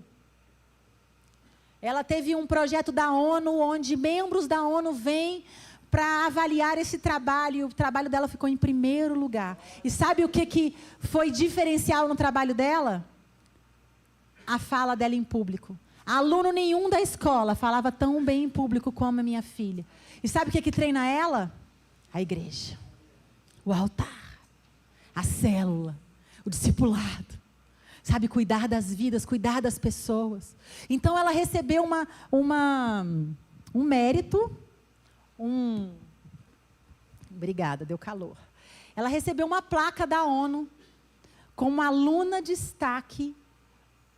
Ela teve um projeto da ONU, onde membros da ONU vêm para avaliar esse trabalho. E o trabalho dela ficou em primeiro lugar. E sabe o que foi diferencial no trabalho dela? A fala dela em público. Aluno nenhum da escola falava tão bem em público como a minha filha. E sabe o que treina ela? A igreja, o altar, a célula, o discipulado. Sabe, cuidar das vidas, cuidar das pessoas. Então, ela recebeu um mérito, Obrigada, deu calor. Ela recebeu uma placa da ONU como aluna destaque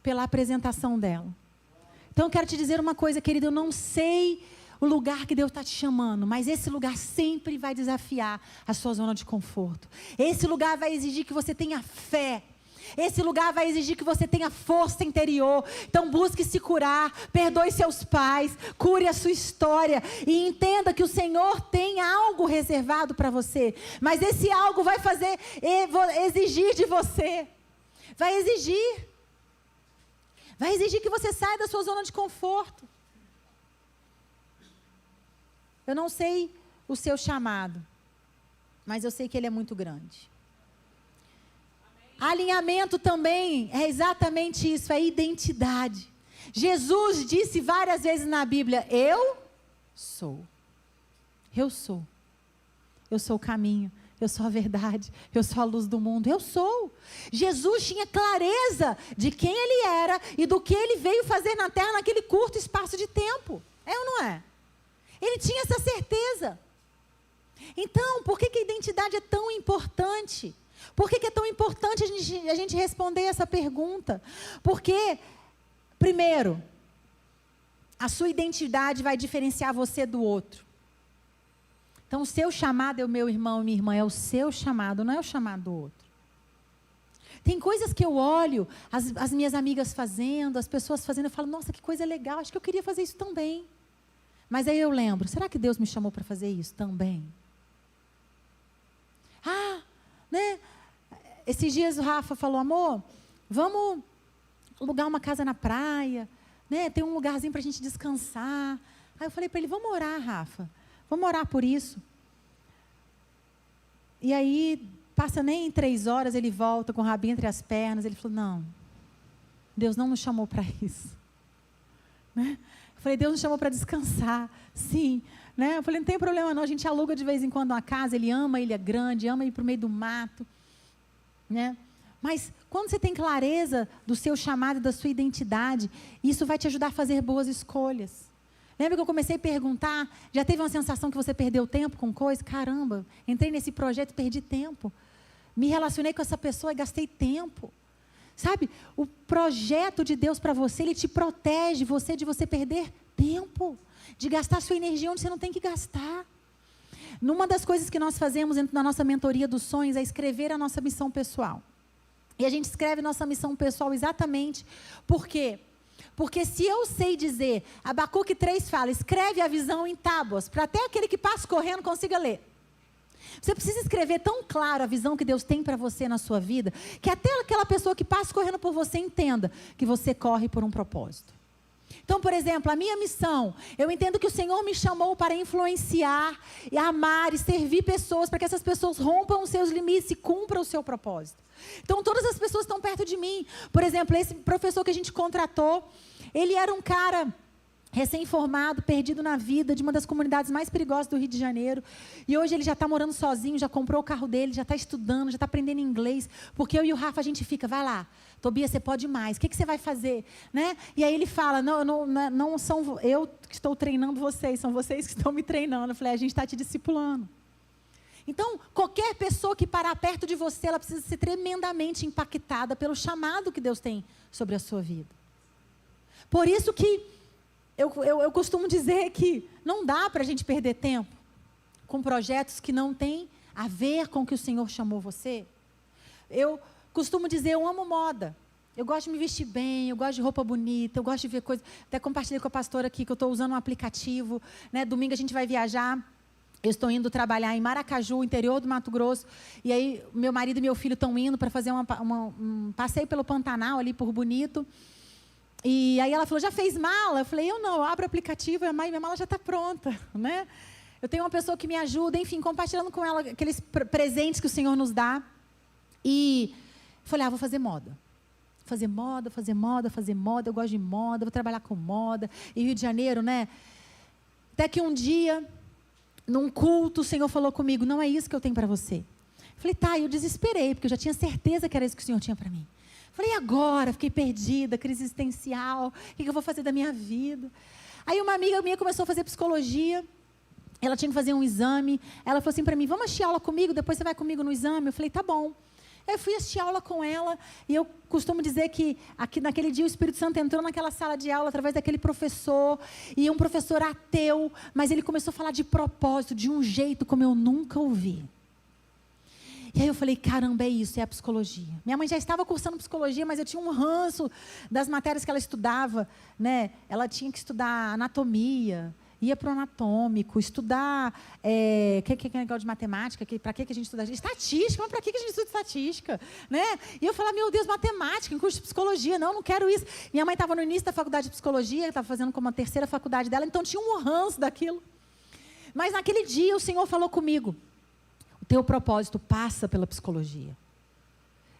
pela apresentação dela. Então, eu quero te dizer uma coisa, querida, eu não sei o lugar que Deus está te chamando, mas esse lugar sempre vai desafiar a sua zona de conforto. Esse lugar vai exigir que você tenha fé. Esse lugar vai exigir que você tenha força interior. Então busque se curar, perdoe seus pais, cure a sua história e entenda que o Senhor tem algo reservado para você. Mas esse algo vai exigir de você. Vai exigir que você saia da sua zona de conforto. Eu não sei o seu chamado, mas eu sei que ele é muito grande. Alinhamento também é exatamente isso, é identidade. Jesus disse várias vezes na Bíblia, eu sou. Eu sou. Eu sou o caminho, eu sou a verdade, eu sou a luz do mundo, eu sou. Jesus tinha clareza de quem ele era e do que ele veio fazer na terra naquele curto espaço de tempo. É ou não é? Ele tinha essa certeza. Então, por que a identidade é tão importante? Por que é tão importante a gente responder essa pergunta? Porque, primeiro, a sua identidade vai diferenciar você do outro. Então, o seu chamado é o meu irmão e minha irmã, é o seu chamado, não é o chamado do outro. Tem coisas que eu olho, as minhas amigas fazendo, as pessoas fazendo, eu falo, nossa, que coisa legal, acho que eu queria fazer isso também. Mas aí eu lembro, será que Deus me chamou para fazer isso também? Né? Esses dias o Rafa falou, amor, vamos alugar uma casa na praia, né? Tem um lugarzinho para a gente descansar. Aí eu falei para ele, vamos orar, Rafa, vamos orar por isso. E aí, passa nem 3 horas, ele volta com o rabinho entre as pernas, ele falou, não, Deus não nos chamou para isso. Né? Eu falei, Deus nos chamou para descansar, sim. Né? Eu falei, não tem problema não, a gente aluga de vez em quando uma casa, ele ama a ilha grande, ama ir para o meio do mato. Né? Mas quando você tem clareza do seu chamado e da sua identidade, isso vai te ajudar a fazer boas escolhas. Lembra que eu comecei a perguntar, já teve uma sensação que você perdeu tempo com coisa? Caramba, entrei nesse projeto e perdi tempo. Me relacionei com essa pessoa e gastei tempo. Sabe, o projeto de Deus para você, ele te protege de você perder tempo, de gastar sua energia onde você não tem que gastar. Numa das coisas que nós fazemos dentro da nossa mentoria dos sonhos é escrever a nossa missão pessoal. E a gente escreve nossa missão pessoal exatamente por quê? Porque se eu sei dizer, Abacuque 3 fala, escreve a visão em tábuas, para até aquele que passa correndo consiga ler. Você precisa escrever tão claro a visão que Deus tem para você na sua vida, que até aquela pessoa que passa correndo por você entenda que você corre por um propósito. Então, por exemplo, a minha missão, eu entendo que o Senhor me chamou para influenciar, e amar e servir pessoas, para que essas pessoas rompam os seus limites e cumpram o seu propósito. Então, todas as pessoas estão perto de mim. Por exemplo, esse professor que a gente contratou, ele era um cara recém-formado, perdido na vida, de uma das comunidades mais perigosas do Rio de Janeiro. E hoje ele já está morando sozinho, já comprou o carro dele, já está estudando, já está aprendendo inglês. Porque eu e o Rafa, a gente fica, vai lá, Tobias, você pode mais, o que você vai fazer? Né? E aí ele fala, não são eu que estou treinando vocês, são vocês que estão me treinando. Eu falei, a gente está te discipulando. Então, qualquer pessoa que parar perto de você, ela precisa ser tremendamente impactada pelo chamado que Deus tem sobre a sua vida. Por isso que eu costumo dizer que não dá para a gente perder tempo com projetos que não têm a ver com o que o Senhor chamou você. Eu costumo dizer, eu amo moda. Eu gosto de me vestir bem, eu gosto de roupa bonita, eu gosto de ver coisas. Até compartilhei com a pastora aqui que eu estou usando um aplicativo. Né? Domingo a gente vai viajar. Eu estou indo trabalhar em Maracaju, interior do Mato Grosso. E aí meu marido e meu filho estão indo para fazer um passeio pelo Pantanal ali por Bonito. E aí ela falou, já fez mala? Eu falei, eu não, eu abro o aplicativo, minha mala já está pronta, né? Eu tenho uma pessoa que me ajuda, enfim, compartilhando com ela aqueles presentes que o Senhor nos dá. E falei, vou fazer moda. Fazer moda, eu gosto de moda, vou trabalhar com moda. E Rio de Janeiro, né? Até que um dia, num culto, o Senhor falou comigo, não é isso que eu tenho para você. Falei, tá, eu desesperei, porque eu já tinha certeza que era isso que o Senhor tinha para mim. Falei, e agora? Fiquei perdida, crise existencial, o que eu vou fazer da minha vida? Aí uma amiga minha começou a fazer psicologia, ela tinha que fazer um exame, ela falou assim para mim, vamos assistir aula comigo, depois você vai comigo no exame? Eu falei, tá bom. Eu fui assistir aula com ela, e eu costumo dizer que naquele dia o Espírito Santo entrou naquela sala de aula através daquele professor, e um professor ateu, mas ele começou a falar de propósito, de um jeito como eu nunca ouvi. E aí eu falei, caramba, é isso, é a psicologia. Minha mãe já estava cursando psicologia, mas eu tinha um ranço das matérias que ela estudava, né? Ela tinha que estudar anatomia, ia para o anatômico, estudar, que é negócio de matemática, para que a gente estuda? Estatística, mas para que a gente estuda estatística? Né? E eu falava, meu Deus, matemática, em curso de psicologia, não quero isso. Minha mãe estava no início da faculdade de psicologia, estava fazendo como a terceira faculdade dela, então tinha um ranço daquilo. Mas naquele dia o Senhor falou comigo, o teu propósito passa pela psicologia.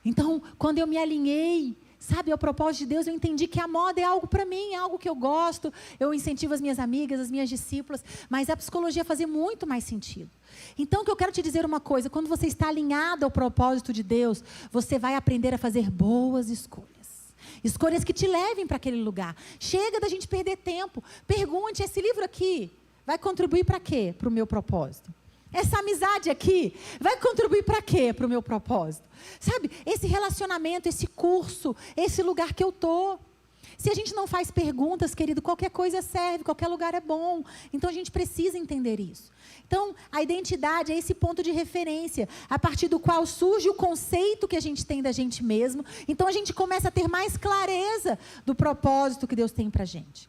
Então, quando eu me alinhei, sabe, ao propósito de Deus, eu entendi que a moda é algo para mim, é algo que eu gosto, eu incentivo as minhas amigas, as minhas discípulas, mas a psicologia fazia muito mais sentido. Então, o que eu quero te dizer uma coisa, quando você está alinhado ao propósito de Deus, você vai aprender a fazer boas escolhas. Escolhas que te levem para aquele lugar. Chega da gente perder tempo. Pergunte, esse livro aqui vai contribuir para quê? Para o meu propósito. Essa amizade aqui vai contribuir para quê? Para o meu propósito. Sabe, esse relacionamento, esse curso, esse lugar que eu estou. Se a gente não faz perguntas, querido, qualquer coisa serve, qualquer lugar é bom. Então, a gente precisa entender isso. Então, a identidade é esse ponto de referência, a partir do qual surge o conceito que a gente tem da gente mesmo. Então, a gente começa a ter mais clareza do propósito que Deus tem para a gente.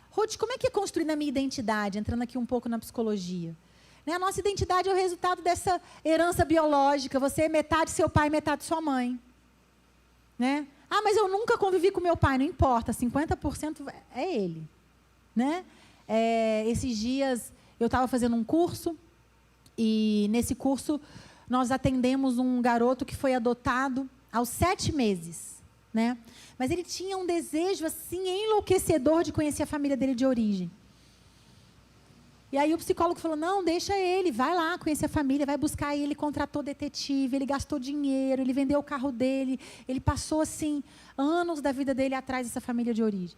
Ruth, como é que é construir a minha identidade? Entrando aqui um pouco na psicologia. A nossa identidade é o resultado dessa herança biológica. Você é metade seu pai, metade sua mãe. Né? Mas eu nunca convivi com meu pai. Não importa, 50% é ele. Né? Esses dias eu estava fazendo um curso, e nesse curso nós atendemos um garoto que foi adotado aos 7 meses. Né? Mas ele tinha um desejo assim enlouquecedor de conhecer a família dele de origem. E aí o psicólogo falou, não, deixa ele, vai lá conhecer a família, vai buscar ele, contratou detetive, ele gastou dinheiro, ele vendeu o carro dele, ele passou assim, anos da vida dele atrás dessa família de origem.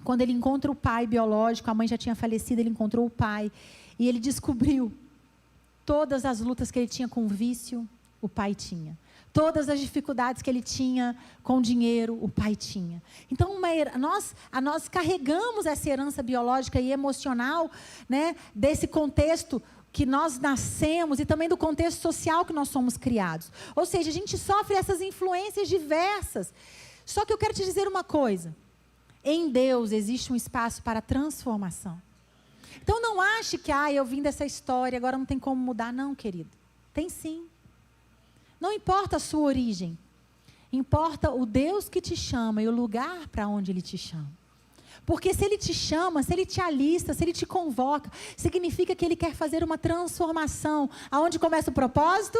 Quando ele encontra o pai biológico, a mãe já tinha falecido, ele encontrou o pai, e ele descobriu todas as lutas que ele tinha com o vício, o pai tinha. Todas as dificuldades que ele tinha com dinheiro, o pai tinha. Então, nós carregamos essa herança biológica e emocional, né, desse contexto que nós nascemos e também do contexto social que nós somos criados. Ou seja, a gente sofre essas influências diversas. Só que eu quero te dizer uma coisa. Em Deus existe um espaço para transformação. Então, não ache que, eu vim dessa história, agora não tem como mudar. Não, querido. Tem sim. Não importa a sua origem, importa o Deus que te chama e o lugar para onde Ele te chama. Porque se Ele te chama, se Ele te alista, se Ele te convoca, significa que Ele quer fazer uma transformação. Aonde começa o propósito?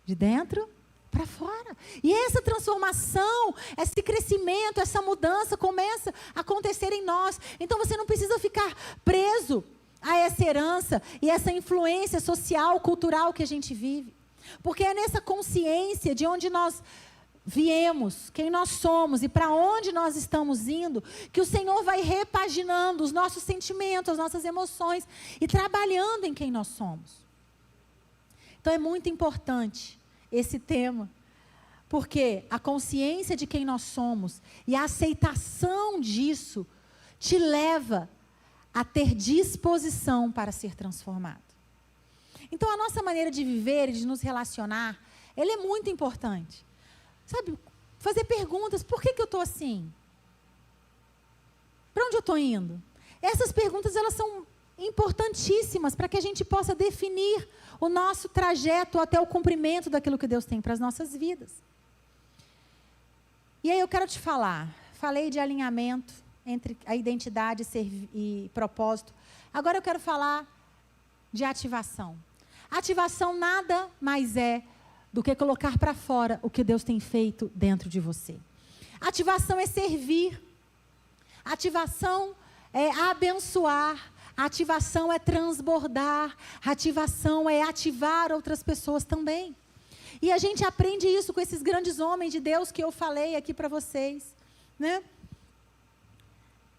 De dentro para fora. E essa transformação, esse crescimento, essa mudança começa a acontecer em nós. Então você não precisa ficar preso a essa herança e essa influência social, cultural que a gente vive. Porque é nessa consciência de onde nós viemos, quem nós somos e para onde nós estamos indo, que o Senhor vai repaginando os nossos sentimentos, as nossas emoções e trabalhando em quem nós somos. Então é muito importante esse tema, porque a consciência de quem nós somos e a aceitação disso te leva a ter disposição para ser transformado. Então, a nossa maneira de viver e de nos relacionar, ela é muito importante. Sabe, fazer perguntas, por que eu estou assim? Para onde eu estou indo? Essas perguntas, elas são importantíssimas para que a gente possa definir o nosso trajeto até o cumprimento daquilo que Deus tem para as nossas vidas. E aí eu quero te falar, falei de alinhamento entre a identidade e propósito. Agora eu quero falar de ativação. Ativação nada mais é do que colocar para fora o que Deus tem feito dentro de você. Ativação é servir. Ativação é abençoar. Ativação é transbordar. Ativação é ativar outras pessoas também. E a gente aprende isso com esses grandes homens de Deus que eu falei aqui para vocês, né?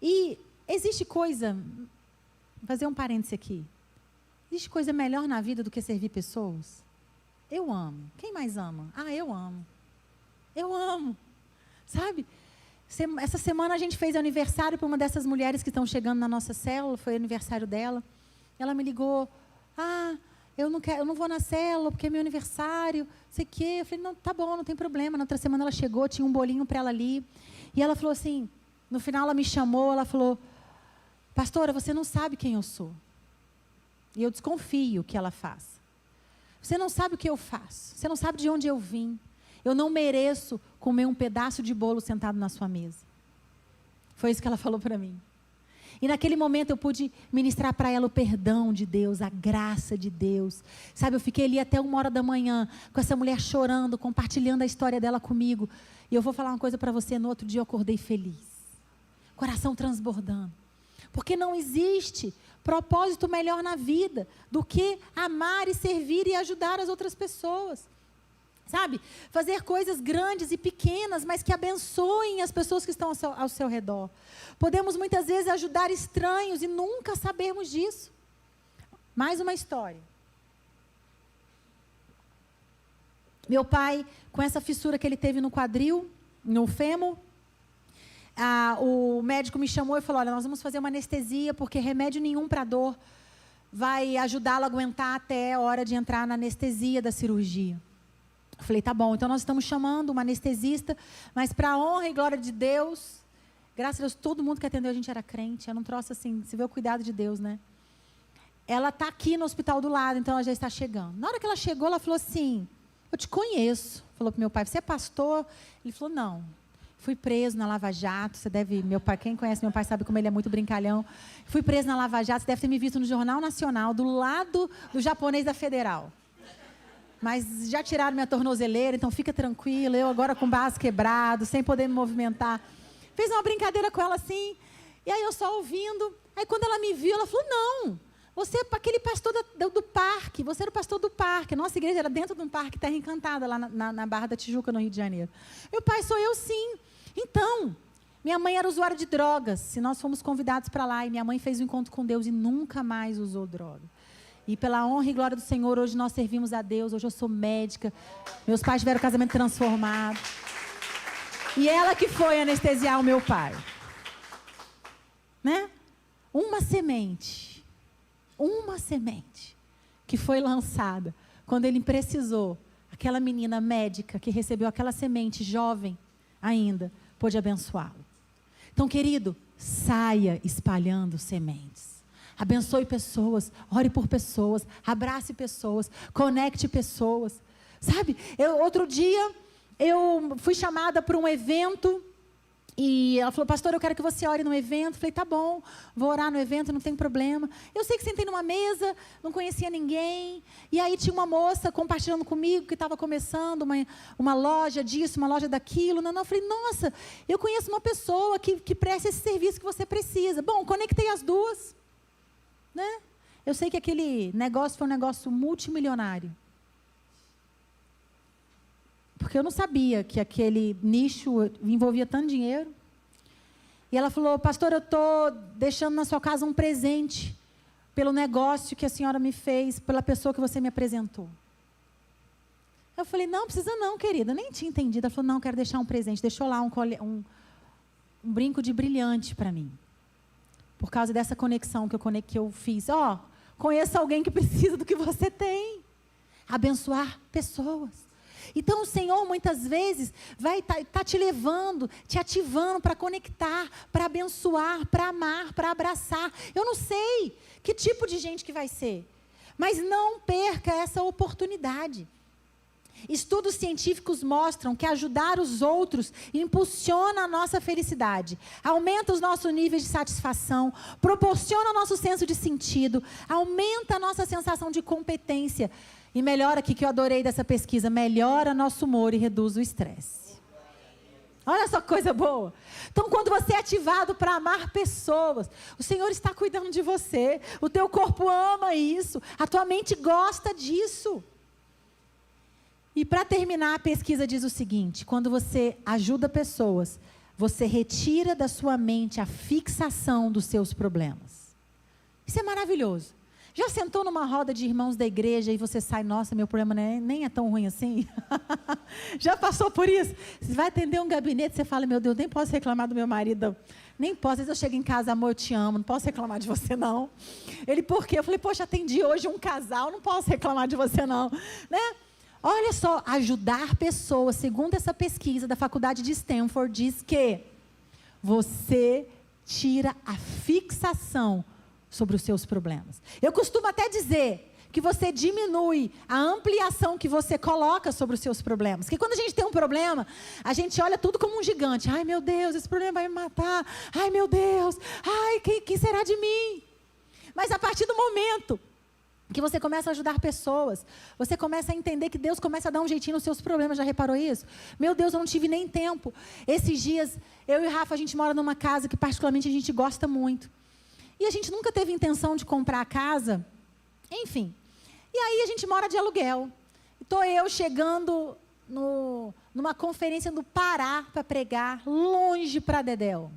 E existe coisa, vou fazer um parêntese aqui. Existe coisa melhor na vida do que servir pessoas? Eu amo. Quem mais ama? Ah, eu amo. Eu amo. Sabe? Essa semana a gente fez aniversário para uma dessas mulheres que estão chegando na nossa célula, foi aniversário dela. Ela me ligou, eu não vou na célula porque é meu aniversário, sei o quê. Eu falei, não, tá bom, não tem problema. Na outra semana ela chegou, tinha um bolinho para ela ali. E ela falou assim, no final ela me chamou, ela falou, pastora, você não sabe quem eu sou. E eu desconfio que ela faça. Você não sabe o que eu faço, você não sabe de onde eu vim. Eu não mereço comer um pedaço de bolo sentado na sua mesa. Foi isso que ela falou para mim. E naquele momento eu pude ministrar para ela o perdão de Deus, a graça de Deus. Sabe, eu fiquei ali até 1h da manhã, com essa mulher chorando, compartilhando a história dela comigo. E eu vou falar uma coisa para você, no outro dia eu acordei feliz. Coração transbordando. Porque não existe propósito melhor na vida do que amar e servir e ajudar as outras pessoas. Sabe? Fazer coisas grandes e pequenas, mas que abençoem as pessoas que estão ao seu redor. Podemos muitas vezes ajudar estranhos e nunca sabermos disso. Mais uma história. Meu pai, com essa fissura que ele teve no quadril, no fêmur, o médico me chamou e falou, olha, nós vamos fazer uma anestesia, porque remédio nenhum para dor vai ajudá-lo a aguentar até a hora de entrar na anestesia da cirurgia. Eu falei, tá bom, então nós estamos chamando uma anestesista, mas para a honra e glória de Deus, graças a Deus, todo mundo que atendeu a gente era crente, era um troço assim, você vê o cuidado de Deus, né? Ela está aqui no hospital do lado, então ela já está chegando. Na hora que ela chegou, ela falou assim, eu te conheço. Falou para meu pai, você é pastor? Ele falou, não. Fui preso na Lava Jato, você deve, meu pai, quem conhece meu pai sabe como ele é muito brincalhão. Fui preso na Lava Jato, você deve ter me visto no Jornal Nacional, do lado do japonês da Federal. Mas já tiraram minha tornozeleira, então fica tranquilo, eu agora com o braço quebrado, sem poder me movimentar. Fiz uma brincadeira com ela assim, e aí eu só ouvindo. Aí quando ela me viu, ela falou, não, você é aquele pastor do parque, você era o pastor do parque. A nossa igreja era dentro de um parque Terra Encantada, lá na Barra da Tijuca, no Rio de Janeiro. Meu pai, sou eu sim. Então, minha mãe era usuária de drogas, e nós fomos convidados para lá, e minha mãe fez um encontro com Deus e nunca mais usou droga. E pela honra e glória do Senhor, hoje nós servimos a Deus, hoje eu sou médica, meus pais tiveram o casamento transformado. E ela que foi anestesiar o meu pai. Né? Uma semente que foi lançada, quando ele precisou, aquela menina médica que recebeu aquela semente, jovem ainda, pôde abençoá-lo. Então, querido, saia espalhando sementes. Abençoe pessoas, ore por pessoas, abrace pessoas, conecte pessoas. Sabe, outro dia eu fui chamada para um evento e ela falou, pastor, eu quero que você ore no evento. Eu falei, tá bom, vou orar no evento, não tem problema. Eu sei que sentei numa mesa, não conhecia ninguém. E aí tinha uma moça compartilhando comigo que estava começando uma loja disso, uma loja daquilo. Eu falei, nossa, eu conheço uma pessoa que presta esse serviço que você precisa. Bom, conectei as duas. Né? Eu sei que aquele negócio foi um negócio multimilionário. Porque eu não sabia que aquele nicho envolvia tanto dinheiro. E ela falou, pastor, eu estou deixando na sua casa um presente pelo negócio que a senhora me fez, pela pessoa que você me apresentou. Eu falei, não precisa não, querida. Eu nem tinha entendido. Ela falou, não, quero deixar um presente. Deixou lá um brinco de brilhante para mim. Por causa dessa conexão que eu fiz. Conheça alguém que precisa do que você tem. Abençoar pessoas. Então, o Senhor, muitas vezes, vai tá te levando, te ativando para conectar, para abençoar, para amar, para abraçar. Eu não sei que tipo de gente que vai ser. Mas não perca essa oportunidade. Estudos científicos mostram que ajudar os outros impulsiona a nossa felicidade, aumenta os nossos níveis de satisfação, proporciona o nosso senso de sentido, aumenta a nossa sensação de competência e melhora, aqui que eu adorei dessa pesquisa, melhora nosso humor e reduz o estresse. Olha só que coisa boa. Então, quando você é ativado para amar pessoas, o Senhor está cuidando de você, o teu corpo ama isso, a tua mente gosta disso. E para terminar, a pesquisa diz o seguinte: quando você ajuda pessoas, você retira da sua mente a fixação dos seus problemas. Isso é maravilhoso. Já sentou numa roda de irmãos da igreja e você sai, nossa, meu problema nem é tão ruim assim? Já passou por isso? Você vai atender um gabinete, você fala, meu Deus, nem posso reclamar do meu marido. Nem posso, às vezes eu chego em casa, amor, eu te amo, não posso reclamar de você não. Ele, por quê? Eu falei, poxa, atendi hoje um casal, não posso reclamar de você não. Né? Olha só, ajudar pessoas, segundo essa pesquisa da faculdade de Stanford, diz que você tira a fixação sobre os seus problemas. Eu costumo até dizer que você diminui a ampliação que você coloca sobre os seus problemas. Porque quando a gente tem um problema, a gente olha tudo como um gigante. Ai, meu Deus, esse problema vai me matar. Ai, meu Deus. Ai, quem será de mim? Mas a partir do momento que você começa a ajudar pessoas, você começa a entender que Deus começa a dar um jeitinho nos seus problemas. Já reparou isso? Meu Deus, eu não tive nem tempo. Esses dias, eu e o Rafa, a gente mora numa casa que particularmente a gente gosta muito. E a gente nunca teve intenção de comprar a casa. Enfim. E aí a gente mora de aluguel. Estou eu chegando numa conferência do Pará para pregar, longe para Dedéu.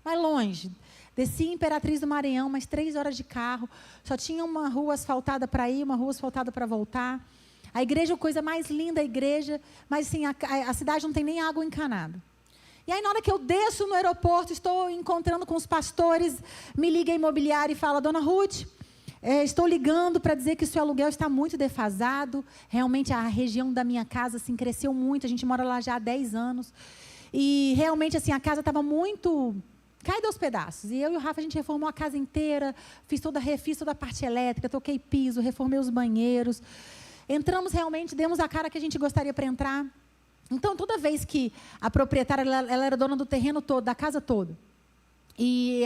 Mas longe. Desci em Imperatriz do Maranhão, mais 3 horas de carro. Só tinha uma rua asfaltada para ir, uma rua asfaltada para voltar. A igreja, a coisa mais linda, a igreja. Mas assim, a cidade não tem nem água encanada. E aí, na hora que eu desço no aeroporto, estou encontrando com os pastores, me liga a imobiliária e fala, dona Ruth, estou ligando para dizer que o seu aluguel está muito defasado. Realmente, a região da minha casa assim, cresceu muito, a gente mora lá já há 10 anos. E realmente, assim, a casa estava muito caída aos pedaços. E eu e o Rafa, a gente reformou a casa inteira, fiz toda a parte elétrica, toquei piso, reformei os banheiros. Entramos realmente, demos a cara que a gente gostaria para entrar. Então, toda vez que a proprietária, ela era dona do terreno todo, da casa toda. E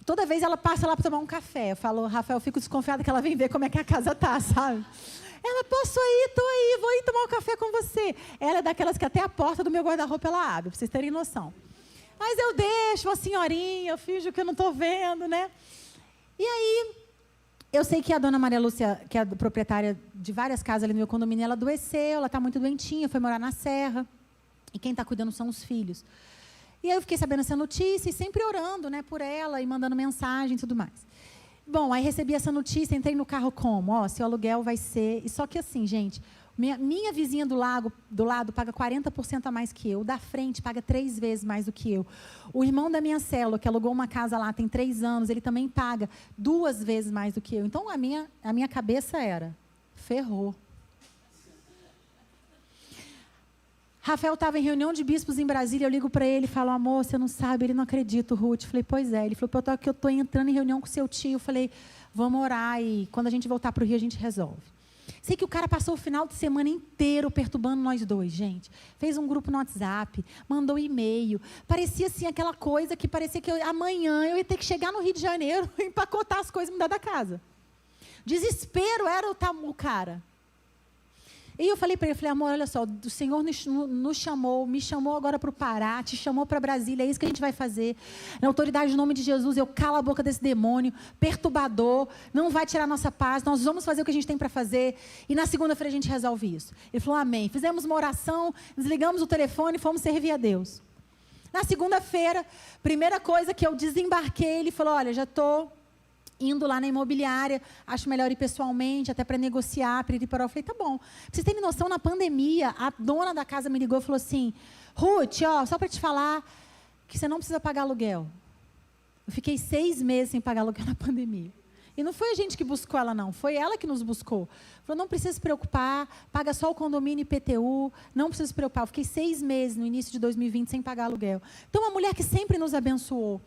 toda vez ela passa lá para tomar um café. Eu falo, Rafael, eu fico desconfiada que ela vem ver como é que a casa tá, sabe? Ela, posso ir? Estou aí, vou ir tomar um café com você. Ela é daquelas que até a porta do meu guarda-roupa ela abre, para vocês terem noção. Mas eu deixo a senhorinha, eu finjo que eu não estou vendo, né? E aí, eu sei que a dona Maria Lúcia, que é a proprietária de várias casas ali no meu condomínio, ela adoeceu, ela está muito doentinha, foi morar na Serra. E quem está cuidando são os filhos. E aí eu fiquei sabendo essa notícia e sempre orando, né, por ela e mandando mensagem e tudo mais. Bom, aí recebi essa notícia, entrei no carro como? Ó, seu aluguel vai ser... E só que assim, gente, minha vizinha do lado paga 40% a mais que eu. O da frente paga 3 vezes mais do que eu. O irmão da minha célula, que alugou uma casa lá tem 3 anos, ele também paga 2 vezes mais do que eu. Então, a minha cabeça era, ferrou. Rafael estava em reunião de bispos em Brasília, eu ligo para ele e falo, amor, você não sabe, ele não acredita, Ruth. Eu falei, pois é. Ele falou, eu estou entrando em reunião com seu tio. Eu falei, vamos orar e quando a gente voltar para o Rio, a gente resolve. Sei que o cara passou o final de semana inteiro perturbando nós dois, gente. Fez um grupo no WhatsApp, mandou e-mail. Parecia assim, aquela coisa que parecia que amanhã eu ia ter que chegar no Rio de Janeiro, empacotar as coisas e mudar da casa. Desespero era o cara. E eu falei para ele, amor, olha só, o Senhor nos chamou, me chamou agora para o Pará, te chamou para Brasília, é isso que a gente vai fazer. Na autoridade do nome de Jesus, eu calo a boca desse demônio, perturbador, não vai tirar nossa paz, nós vamos fazer o que a gente tem para fazer. E na segunda-feira a gente resolve isso. Ele falou, amém. Fizemos uma oração, desligamos o telefone e fomos servir a Deus. Na segunda-feira, primeira coisa que eu desembarquei, ele falou, olha, já estou indo lá na imobiliária, acho melhor ir pessoalmente, até para negociar, para ir para lá. Eu falei, tá bom. Pra vocês terem noção, na pandemia, a dona da casa me ligou e falou assim, Ruth, ó, só para te falar que você não precisa pagar aluguel. Eu fiquei 6 meses sem pagar aluguel na pandemia. E não foi a gente que buscou ela, não. Foi ela que nos buscou. Falou, não precisa se preocupar, paga só o condomínio IPTU, não precisa se preocupar. Eu fiquei 6 meses no início de 2020 sem pagar aluguel. Então, uma mulher que sempre nos abençoou.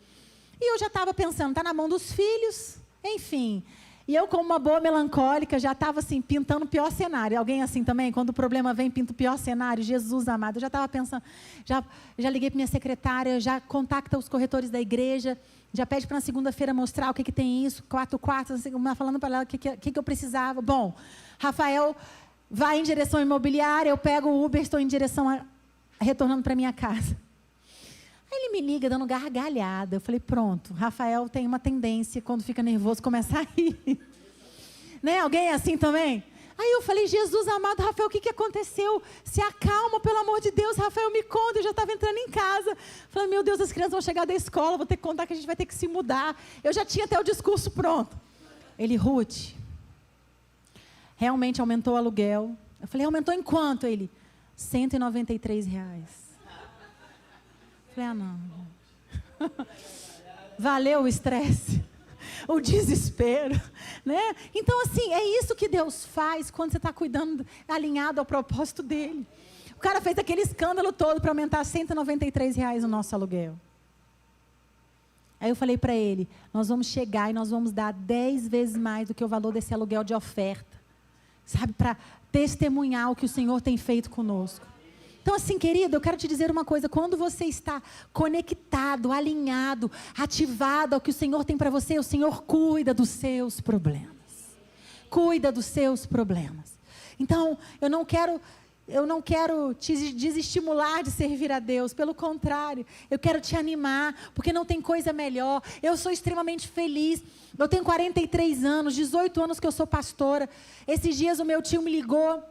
E eu já estava pensando, está na mão dos filhos, enfim. E eu, como uma boa melancólica, já estava assim, pintando o pior cenário. Alguém assim também? Quando o problema vem, pinta o pior cenário. Jesus amado. Eu já estava pensando, já liguei para minha secretária, já contacta os corretores da igreja, já pede para na segunda-feira mostrar o que tem isso, 4 quartos, falando para ela o que eu precisava. Bom, Rafael vai em direção à imobiliária, eu pego o Uber, estou em direção retornando para minha casa. Aí ele me liga dando gargalhada. Eu falei, pronto, Rafael tem uma tendência, quando fica nervoso, começa a rir. Né? Alguém é assim também? Aí eu falei, Jesus amado, Rafael, o que aconteceu? Se acalma, pelo amor de Deus, Rafael, me conta. Eu já estava entrando em casa. Falei, meu Deus, as crianças vão chegar da escola, vou ter que contar que a gente vai ter que se mudar. Eu já tinha até o discurso pronto. Ele, Ruth, realmente aumentou o aluguel. Eu falei, aumentou em quanto? Ele, R$193. Falei, não. Valeu o estresse, o desespero, né? Então, assim, é isso que Deus faz quando você está cuidando, alinhado ao propósito dele. O cara fez aquele escândalo todo para aumentar R$193 o nosso aluguel. Aí eu falei para ele, nós vamos chegar e nós vamos dar 10 vezes mais do que o valor desse aluguel de oferta. Sabe, para testemunhar o que o Senhor tem feito conosco. Então, assim, querido, eu quero te dizer uma coisa. Quando você está conectado, alinhado, ativado ao que o Senhor tem para você, o Senhor cuida dos seus problemas. Cuida dos seus problemas. Então, eu não quero te desestimular de servir a Deus. Pelo contrário, eu quero te animar, porque não tem coisa melhor. Eu sou extremamente feliz. Eu tenho 43 anos, 18 anos que eu sou pastora. Esses dias o meu tio me ligou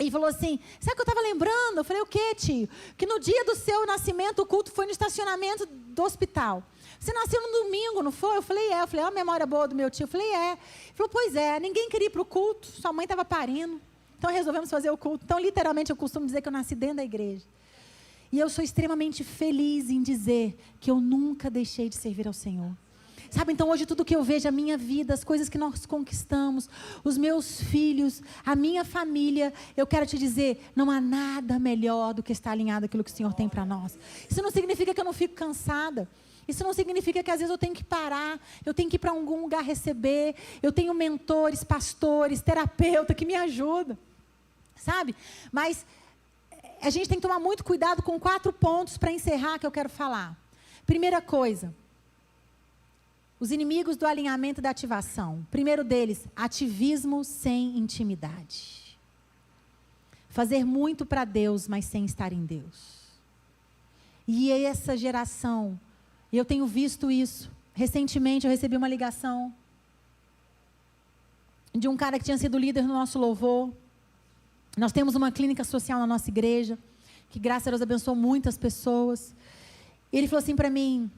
e falou assim, sabe o que eu estava lembrando? Eu falei, o quê, tio? Que no dia do seu nascimento, o culto foi no estacionamento do hospital. Você nasceu no domingo, não foi? Eu falei, é. Eu falei, ó, a memória boa do meu tio. Eu falei, é. Ele falou, pois é, ninguém queria ir para o culto, sua mãe estava parindo. Então resolvemos fazer o culto. Então, literalmente, eu costumo dizer que eu nasci dentro da igreja. E eu sou extremamente feliz em dizer que eu nunca deixei de servir ao Senhor. Sabe, então hoje tudo que eu vejo, a minha vida, as coisas que nós conquistamos, os meus filhos, a minha família, eu quero te dizer, não há nada melhor do que estar alinhado àquilo que o Senhor tem para nós. Isso não significa que eu não fico cansada. Isso não significa que às vezes eu tenho que parar, eu tenho que ir para algum lugar receber, eu tenho mentores, pastores, terapeuta que me ajudam. Sabe? Mas a gente tem que tomar muito cuidado com 4 pontos para encerrar que eu quero falar. Primeira coisa, os inimigos do alinhamento e da ativação. Primeiro deles, ativismo sem intimidade. Fazer muito para Deus, mas sem estar em Deus. E essa geração, eu tenho visto isso. Recentemente eu recebi uma ligação de um cara que tinha sido líder no nosso louvor. Nós temos uma clínica social na nossa igreja, que graças a Deus abençoou muitas pessoas. E ele falou assim para mim,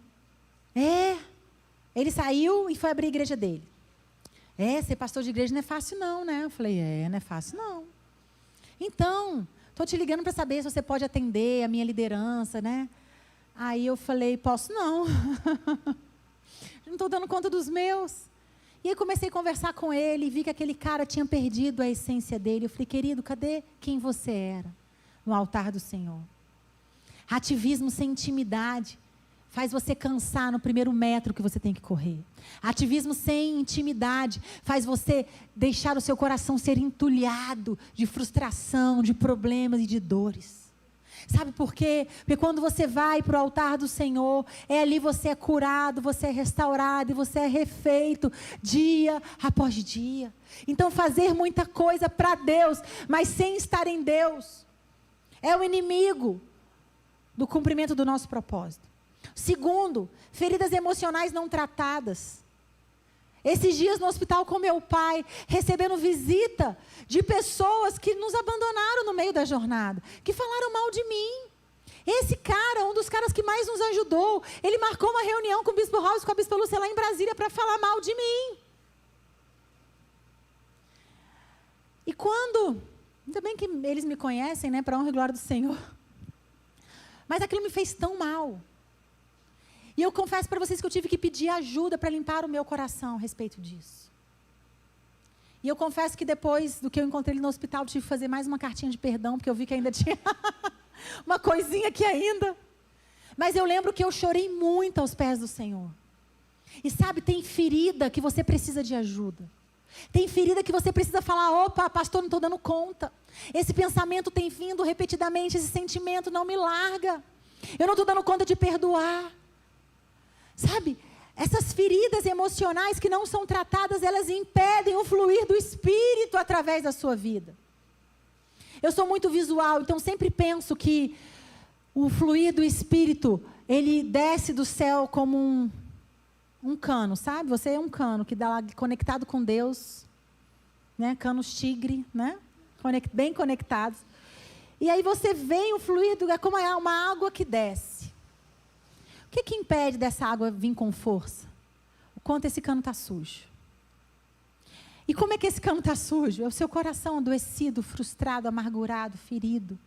ele saiu e foi abrir a igreja dele. Ser pastor de igreja não é fácil não, né? Eu falei, não é fácil não. Então, estou te ligando para saber se você pode atender a minha liderança, né? Aí eu falei, posso não. Não estou dando conta dos meus. E aí comecei a conversar com ele e vi que aquele cara tinha perdido a essência dele. Eu falei, querido, cadê quem você era no altar do Senhor? Ativismo sem intimidade faz você cansar no primeiro metro que você tem que correr. Ativismo sem intimidade faz você deixar o seu coração ser entulhado de frustração, de problemas e de dores. Sabe por quê? Porque quando você vai para o altar do Senhor, ali você é curado, você é restaurado e você é refeito dia após dia. Então fazer muita coisa para Deus, mas sem estar em Deus, é o inimigo do cumprimento do nosso propósito. Segundo, feridas emocionais não tratadas. Esses dias no hospital com meu pai, recebendo visita de pessoas que nos abandonaram no meio da jornada, que falaram mal de mim. Esse cara, um dos caras que mais nos ajudou, ele marcou uma reunião com o Bispo House, com a Bispa Lúcia lá em Brasília para falar mal de mim. E quando, ainda bem que eles me conhecem, né, para a honra e glória do Senhor, mas aquilo me fez tão mal. E eu confesso para vocês que eu tive que pedir ajuda para limpar o meu coração a respeito disso. E eu confesso que depois do que eu encontrei ele no hospital, eu tive que fazer mais uma cartinha de perdão, porque eu vi que ainda tinha uma coisinha aqui ainda. Mas eu lembro que eu chorei muito aos pés do Senhor. E sabe, tem ferida que você precisa de ajuda. Tem ferida que você precisa falar, opa, pastor, não estou dando conta. Esse pensamento tem vindo repetidamente, esse sentimento não me larga. Eu não estou dando conta de perdoar. Sabe, essas feridas emocionais que não são tratadas, elas impedem o fluir do Espírito através da sua vida. Eu sou muito visual, então sempre penso que o fluir do Espírito, ele desce do céu como um cano, sabe? Você é um cano que dá lá conectado com Deus, né? Canos tigre, né? Bem conectados. E aí você vem o fluir, é como uma água que desce. O que impede dessa água vir com força? O quanto esse cano está sujo. E como é que esse cano está sujo? É o seu coração adoecido, frustrado, amargurado, ferido,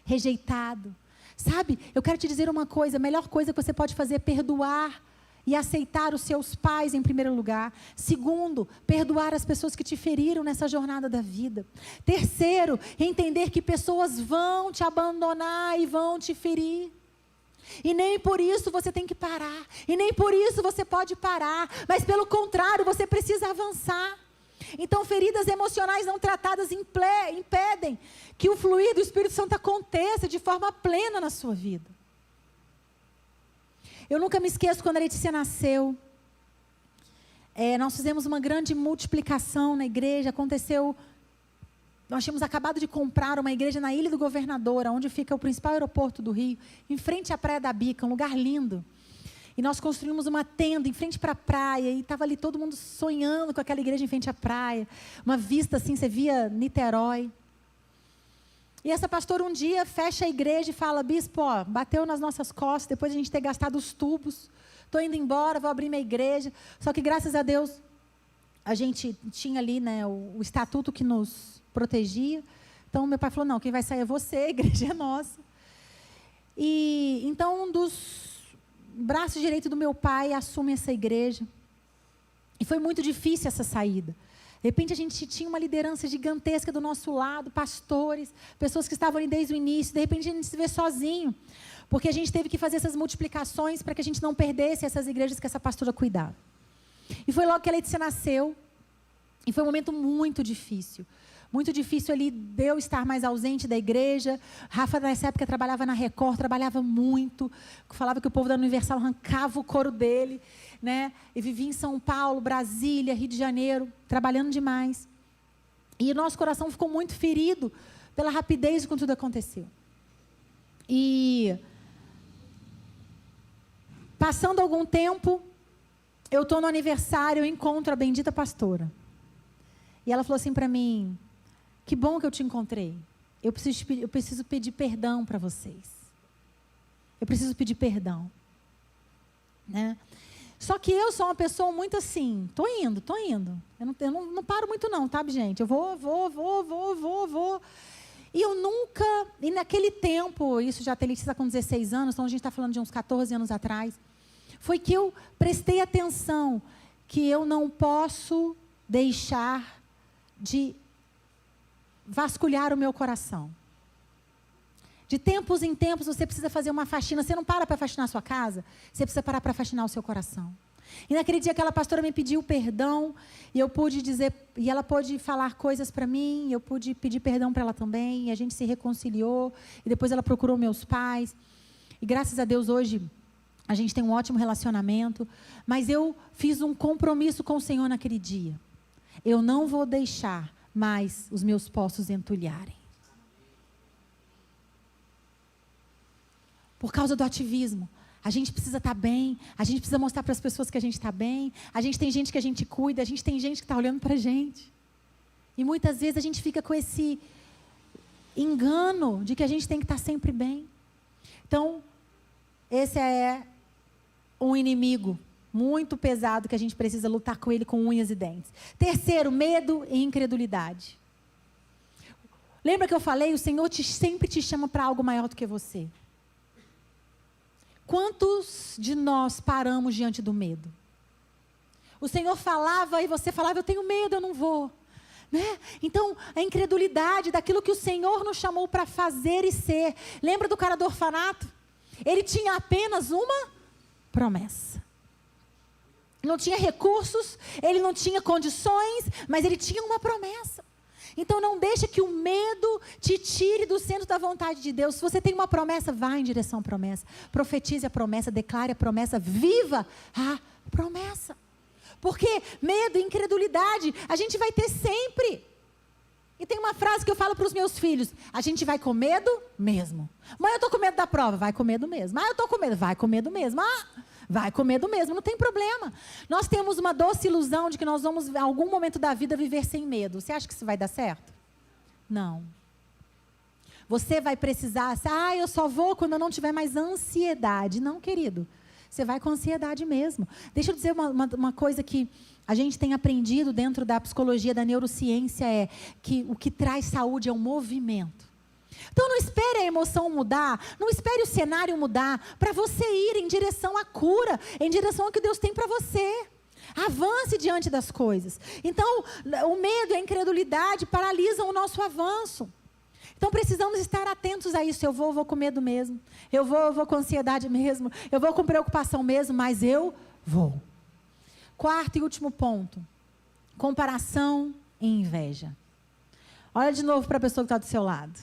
rejeitado. Sabe, eu quero te dizer uma coisa, a melhor coisa que você pode fazer é perdoar e aceitar os seus pais em primeiro lugar. Segundo, perdoar as pessoas que te feriram nessa jornada da vida. Terceiro, entender que pessoas vão te abandonar e vão te ferir. E nem por isso você tem que parar. E nem por isso você pode parar. Mas pelo contrário, você precisa avançar. Então, feridas emocionais não tratadas impedem que o fluir do Espírito Santo aconteça de forma plena na sua vida. Eu nunca me esqueço quando a Letícia nasceu. Nós fizemos uma grande multiplicação na igreja. Nós tínhamos acabado de comprar uma igreja na Ilha do Governador, onde fica o principal aeroporto do Rio, em frente à Praia da Bica, um lugar lindo. E nós construímos uma tenda em frente para a praia, e estava ali todo mundo sonhando com aquela igreja em frente à praia. Uma vista assim, você via Niterói. E essa pastora um dia fecha a igreja e fala, bispo, bateu nas nossas costas, depois de a gente ter gastado os tubos, estou indo embora, vou abrir minha igreja. Só que graças a Deus, a gente tinha ali, né, o estatuto que nos protegia. Então meu pai falou, não, quem vai sair é você, a igreja é nossa. E então um dos braços direito do meu pai assume essa igreja. E foi muito difícil essa saída. De repente a gente tinha uma liderança gigantesca do nosso lado, pastores, pessoas que estavam ali desde o início. De repente a gente se vê sozinho, porque a gente teve que fazer essas multiplicações para que a gente não perdesse essas igrejas que essa pastora cuidava. E foi logo que a Letícia nasceu, e foi um momento muito difícil. Muito difícil ali de eu estar mais ausente da igreja. Rafa, nessa época, trabalhava na Record, trabalhava muito. Falava que o povo da Universal arrancava o couro dele, né? E vivia em São Paulo, Brasília, Rio de Janeiro, trabalhando demais. E o nosso coração ficou muito ferido pela rapidez de quando tudo aconteceu. E passando algum tempo, eu estou no aniversário, eu encontro a bendita pastora. E ela falou assim para mim, que bom que eu te encontrei. Eu preciso pedir perdão para vocês. Eu preciso pedir perdão. Né? Só que eu sou uma pessoa muito assim, estou indo. Eu não paro muito não, tá, gente? Eu vou. E eu nunca, e naquele tempo, isso já tem Letícia com 16 anos, então a gente está falando de uns 14 anos atrás, foi que eu prestei atenção que eu não posso deixar de vasculhar o meu coração. De tempos em tempos você precisa fazer uma faxina. Você não para faxinar a sua casa, você precisa parar para faxinar o seu coração. E naquele dia aquela pastora me pediu perdão, e eu pude dizer, e ela pôde falar coisas para mim, eu pude pedir perdão para ela também, e a gente se reconciliou, e depois ela procurou meus pais, e graças a Deus hoje a gente tem um ótimo relacionamento, mas eu fiz um compromisso com o Senhor naquele dia. Eu não vou deixar mais os meus poços entulharem. Por causa do ativismo. A gente precisa estar bem, a gente precisa mostrar para as pessoas que a gente está bem, a gente tem gente que a gente cuida, a gente tem gente que está olhando para a gente. E muitas vezes a gente fica com esse engano de que a gente tem que estar sempre bem. Então, esse é um inimigo muito pesado que a gente precisa lutar com ele com unhas e dentes. Terceiro, medo e incredulidade. Lembra que eu falei? O Senhor sempre te chama para algo maior do que você. Quantos de nós paramos diante do medo? O Senhor falava e você falava, eu tenho medo, eu não vou. Né? Então, a incredulidade daquilo que o Senhor nos chamou para fazer e ser. Lembra do cara do orfanato? Ele tinha apenas uma promessa. não tinha recursos, ele não tinha condições, mas ele tinha uma promessa. Então não deixa que o medo te tire do centro da vontade de Deus. Se você tem uma promessa, vá em direção à promessa. Profetize a promessa, declare a promessa, viva a promessa. Porque medo e incredulidade a gente vai ter sempre. E tem uma frase que eu falo para os meus filhos: a gente vai com medo mesmo. Mãe, eu estou com medo da prova. Vai com medo mesmo. Ah, eu estou com medo. Vai com medo mesmo. Ah, vai com medo mesmo. Não tem problema. Nós temos uma doce ilusão de que nós vamos, em algum momento da vida, viver sem medo. Você acha que isso vai dar certo? Não. Você vai precisar... eu só vou quando eu não tiver mais ansiedade. Não, querido. Você vai com ansiedade mesmo. Deixa eu dizer uma coisa que a gente tem aprendido dentro da psicologia, da neurociência, é que o que traz saúde é o movimento. Então não espere a emoção mudar, não espere o cenário mudar, para você ir em direção à cura, em direção ao que Deus tem para você. Avance diante das coisas. Então, o medo e a incredulidade paralisam o nosso avanço. Então precisamos estar atentos a isso. Eu vou com medo mesmo. Eu vou com ansiedade mesmo. Eu vou com preocupação mesmo, mas eu vou. Quarto e último ponto. Comparação e inveja. Olha de novo para a pessoa que está do seu lado.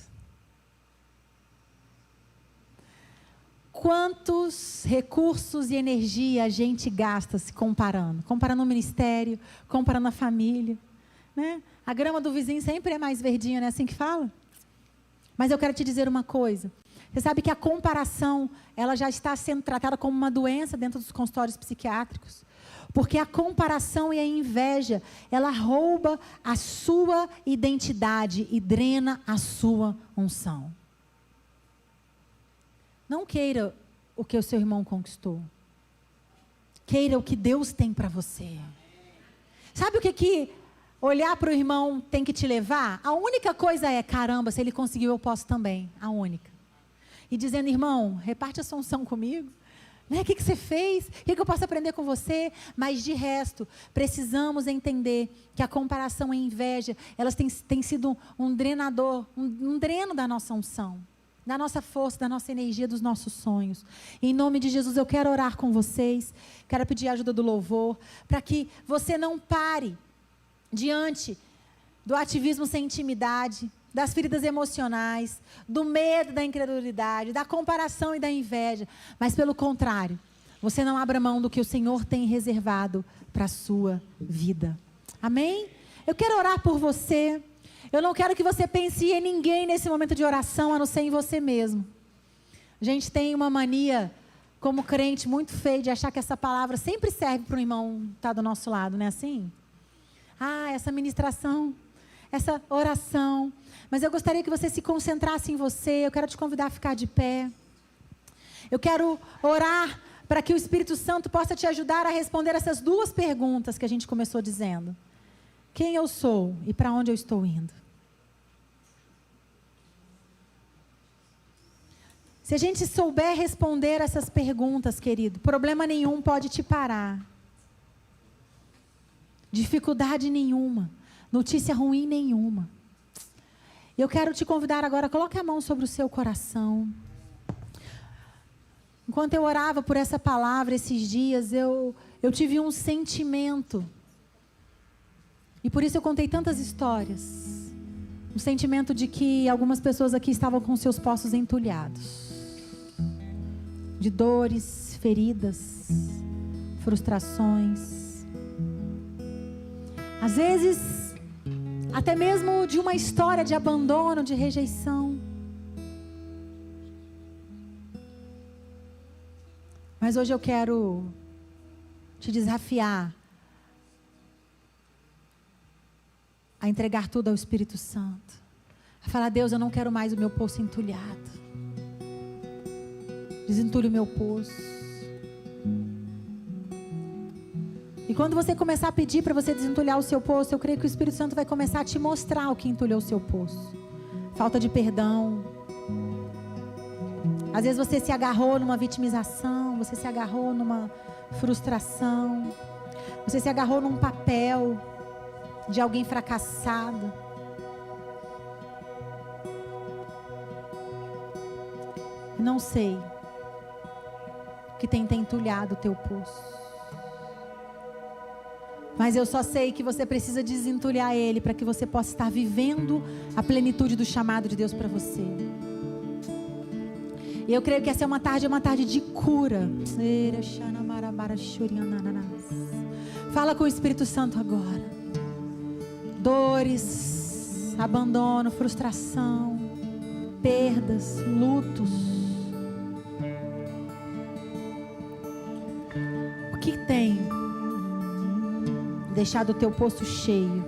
Quantos recursos e energia a gente gasta se comparando? Comparando o ministério, comparando a família. Né? A grama do vizinho sempre é mais verdinha, não é assim que fala? Mas eu quero te dizer uma coisa. Você sabe que a comparação, ela já está sendo tratada como uma doença dentro dos consultórios psiquiátricos. Porque a comparação e a inveja, ela rouba a sua identidade e drena a sua unção. Não queira o que o seu irmão conquistou. Queira o que Deus tem para você. Sabe o que olhar para o irmão tem que te levar? A única coisa é, caramba, se ele conseguiu, eu posso também. A única. E dizendo, irmão, reparte a sua unção comigo. Né? O que você fez? O que eu posso aprender com você? Mas de resto, precisamos entender que a comparação e a inveja, elas têm sido um drenador, um dreno da nossa unção, da nossa força, da nossa energia, dos nossos sonhos. E em nome de Jesus, eu quero orar com vocês, quero pedir a ajuda do louvor, para que você não pare diante do ativismo sem intimidade, das feridas emocionais, do medo, da incredulidade, da comparação e da inveja. Mas pelo contrário, você não abra mão do que o Senhor tem reservado para a sua vida. Amém? Eu quero orar por você. Eu não quero que você pense em ninguém nesse momento de oração, a não ser em você mesmo. A gente tem uma mania, como crente, muito feia de achar que essa palavra sempre serve para o irmão que está do nosso lado, não é assim? Essa ministração, essa oração. Mas eu gostaria que você se concentrasse em você. Eu quero te convidar a ficar de pé. Eu quero orar para que o Espírito Santo possa te ajudar a responder essas duas perguntas que a gente começou dizendo. Quem eu sou e para onde eu estou indo? Se a gente souber responder essas perguntas, querido, problema nenhum pode te parar. Dificuldade nenhuma. Notícia ruim nenhuma. Eu quero te convidar agora, coloque a mão sobre o seu coração. Enquanto eu orava por essa palavra esses dias, eu tive um sentimento. E por isso eu contei tantas histórias. Um sentimento de que algumas pessoas aqui estavam com seus poços entulhados. De dores, feridas, frustrações. Às vezes, até mesmo de uma história de abandono, de rejeição. Mas hoje eu quero te desafiar a entregar tudo ao Espírito Santo. A falar, Deus, eu não quero mais o meu poço entulhado. Desentulhe o meu poço. E quando você começar a pedir para você desentulhar o seu poço, eu creio que o Espírito Santo vai começar a te mostrar o que entulhou o seu poço. Falta de perdão. Às vezes você se agarrou numa vitimização, você se agarrou numa frustração, você se agarrou num papel de alguém fracassado. Não sei o que tem entulhado o teu poço. Mas eu só sei que você precisa desentulhar ele para que você possa estar vivendo a plenitude do chamado de Deus para você. E eu creio que essa é uma tarde de cura. Fala com o Espírito Santo agora. Dores, abandono, frustração, perdas, lutos. O que tem deixado o teu poço cheio?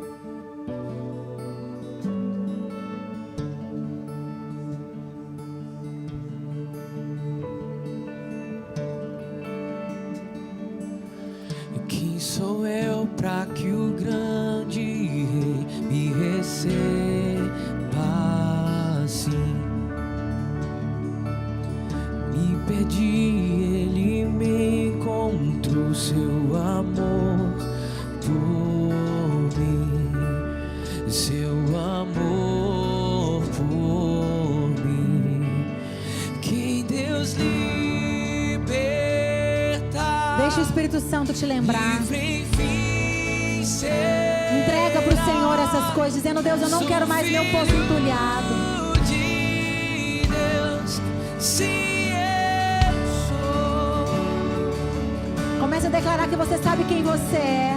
Quem sou eu para que o grande rei me receba assim? Me perdi, ele me encontrou, seu amor por mim, seu amor por mim. Quem Deus liberta, Deixa o Espírito Santo te lembrar. livre, enfim, Entrega para o Senhor essas coisas, dizendo: Deus, eu não quero mais meu poço entulhado. de Deus, sim, eu sou. Comece a declarar que você sabe quem você é.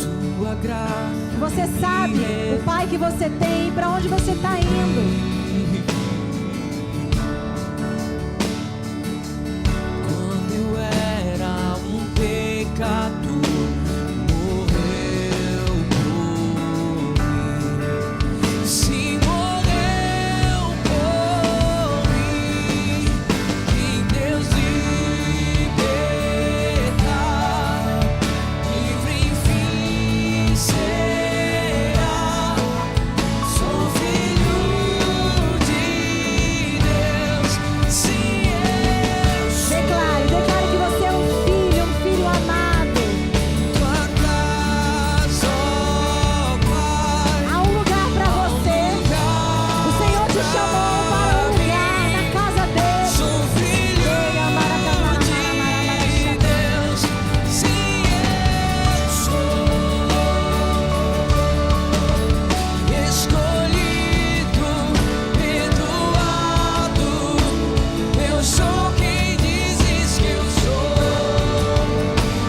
Sua graça, Você sabe o Pai que você tem e para onde você está indo. quando eu era um pecador, morreu por mim. Sim, morreu por mim. Quem Deus liberta, livre, enfim, será. Sou filho de Deus, sim, eu sou. Declare que você é um filho amado. Tua casa, ó Pai, Há um lugar para você. O Senhor te chamou para um lugar na casa dele. sou filho de Deus, sim, eu sou. Escolhido, perdoado, eu sou quem dizes que eu sou.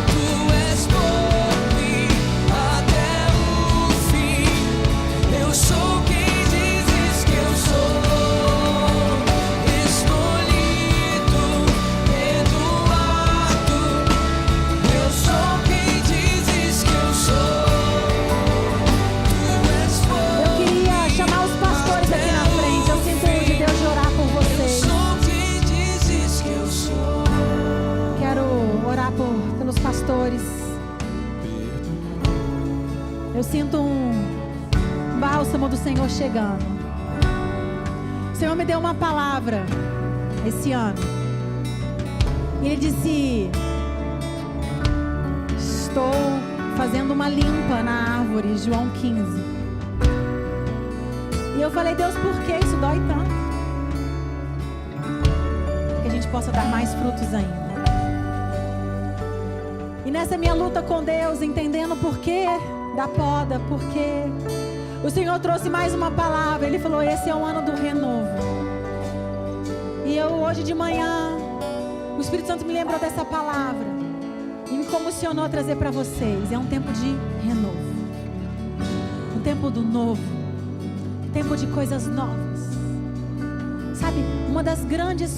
Tu és por mim até o fim. Eu sou quem dizes que eu sou. Escolhido, perdoado, eu sou quem dizes que eu sou. Tu és por Eu queria chamar os pastores aqui na frente. Eu sinto de Deus de orar por eu vocês. sou quem dizes que eu sou. Quero orar pelos pastores. Eu sinto um bálsamo do Senhor chegando. O Senhor me deu uma palavra esse ano. E Ele disse: estou fazendo uma limpa na árvore, João 15. E eu falei: Deus, por que isso dói tanto? Que a gente possa dar mais frutos ainda. E nessa minha luta com Deus, entendendo o porquê da poda, porque o Senhor trouxe mais uma palavra. Ele falou: esse é o ano do renovo. E eu hoje de manhã, o Espírito Santo me lembrou dessa palavra e me comissionou a trazer para vocês. É um tempo de renovo, um tempo do novo, um tempo de coisas novas. Sabe, uma das grandes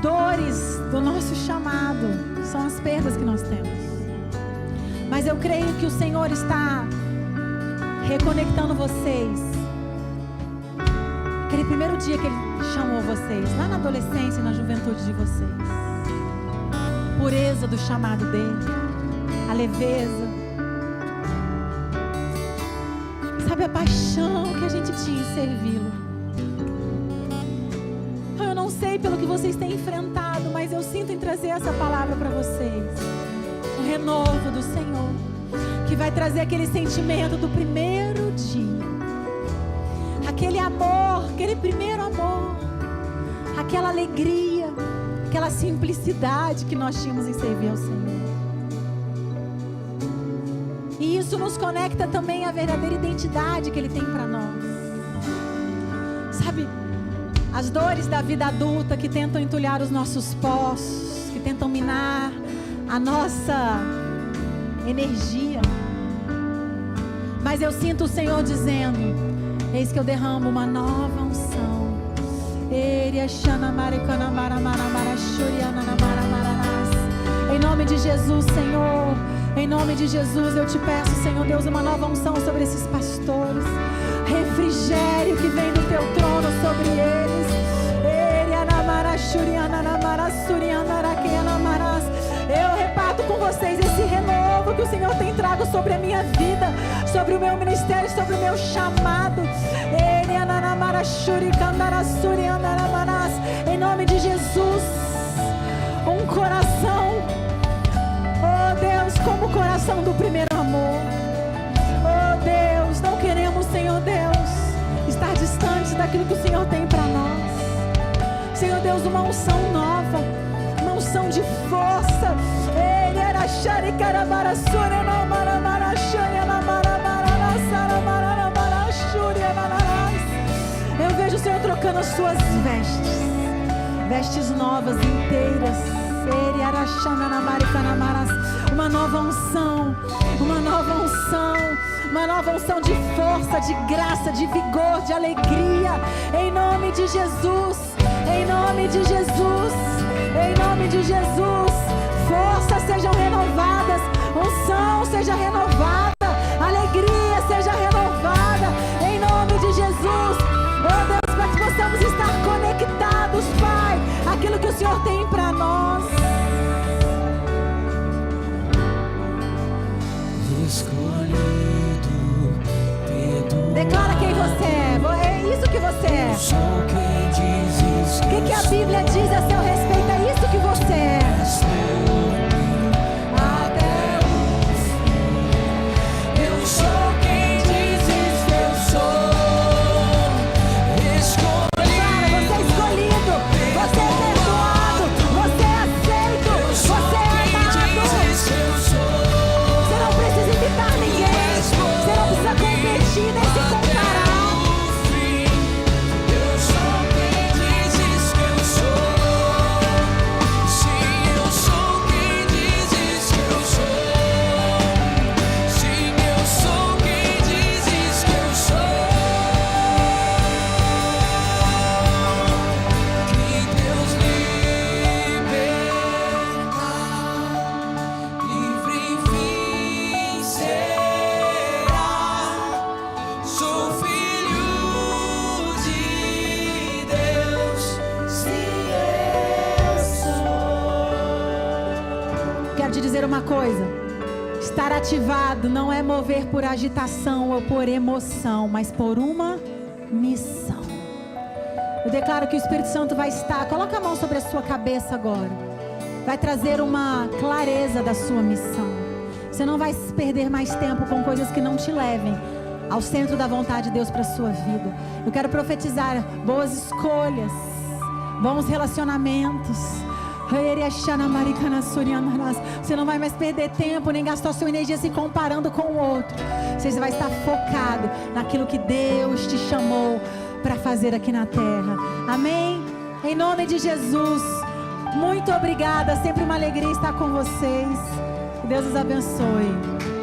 dores do nosso chamado são as perdas que nós temos. Mas eu creio que o Senhor está reconectando vocês. Aquele primeiro dia que Ele chamou vocês, lá na adolescência e na juventude de vocês. Pureza do chamado dEle, a leveza. Sabe, a paixão que a gente tinha em servi-lo. Eu não sei pelo que vocês têm enfrentado, mas eu sinto em trazer essa palavra para vocês. O renovo do Senhor, que vai trazer aquele sentimento do primeiro dia, aquele amor, aquele primeiro amor, aquela alegria, aquela simplicidade que nós tínhamos em servir ao Senhor. E isso nos conecta também à verdadeira identidade que Ele tem para nós. Sabe, as dores da vida adulta que tentam entulhar os nossos poços, que tentam minar a nossa energia. Mas eu sinto o Senhor dizendo: eis que eu derramo uma nova unção. Em nome de Jesus, Senhor, em nome de Jesus, eu te peço, Senhor Deus, uma nova unção sobre esses pastores. Refrigério que vem do teu trono sobre eles. Eu reparto com vocês esse renovo que o Senhor tem trago sobre a minha vida, sobre o meu ministério, sobre o meu chamado. Em nome de Jesus, um coração, oh Deus, como o coração do primeiro amor. Oh Deus, não queremos, Senhor Deus, estar distantes daquilo que o Senhor tem para nós. Senhor Deus, uma unção nova, uma unção de força. Eu vejo o Senhor trocando as suas vestes novas, inteiras. Uma nova unção, uma nova unção, uma nova unção de força, de graça, de vigor, de alegria. Em nome de Jesus, em nome de Jesus, em nome de Jesus. Forças sejam renovadas, unção seja renovada, alegria seja renovada, em nome de Jesus. Oh Deus, para que possamos estar conectados, Pai, aquilo que o Senhor tem para nós. Escolhido, declara quem você é, é isso que você é. sou quem dizes O que a Bíblia diz a seu respeito? É isso que você é. até o fim. Eu sou quem dizes que eu sou. Escolhido, Você é escolhido, você é perdoado, você é aceito, você é amado. Você não precisa imitar ninguém, você não precisa competir nem se comparar. eu sou quem dizes que eu sou. Sim, eu sou quem dizes que eu sou. Sim, eu sou quem dizes que eu sou. Que Deus liberta, livre enfim será. Sou filho de Deus, sim eu sou. Quero te dizer uma coisa: estar ativado não é mover por agitação ou por emoção, mas por uma missão. Eu declaro que o Espírito Santo vai estar, coloca a mão sobre a sua cabeça agora, vai trazer uma clareza da sua missão. Você não vai se perder mais tempo com coisas que não te levem ao centro da vontade de Deus para a sua vida. Eu quero profetizar boas escolhas, bons relacionamentos. Você não vai mais perder tempo, nem gastar sua energia se comparando com o outro. Você vai estar focado naquilo que Deus te chamou para fazer aqui na terra. Amém? Em nome de Jesus. Muito obrigada, sempre uma alegria estar com vocês. Que Deus os abençoe.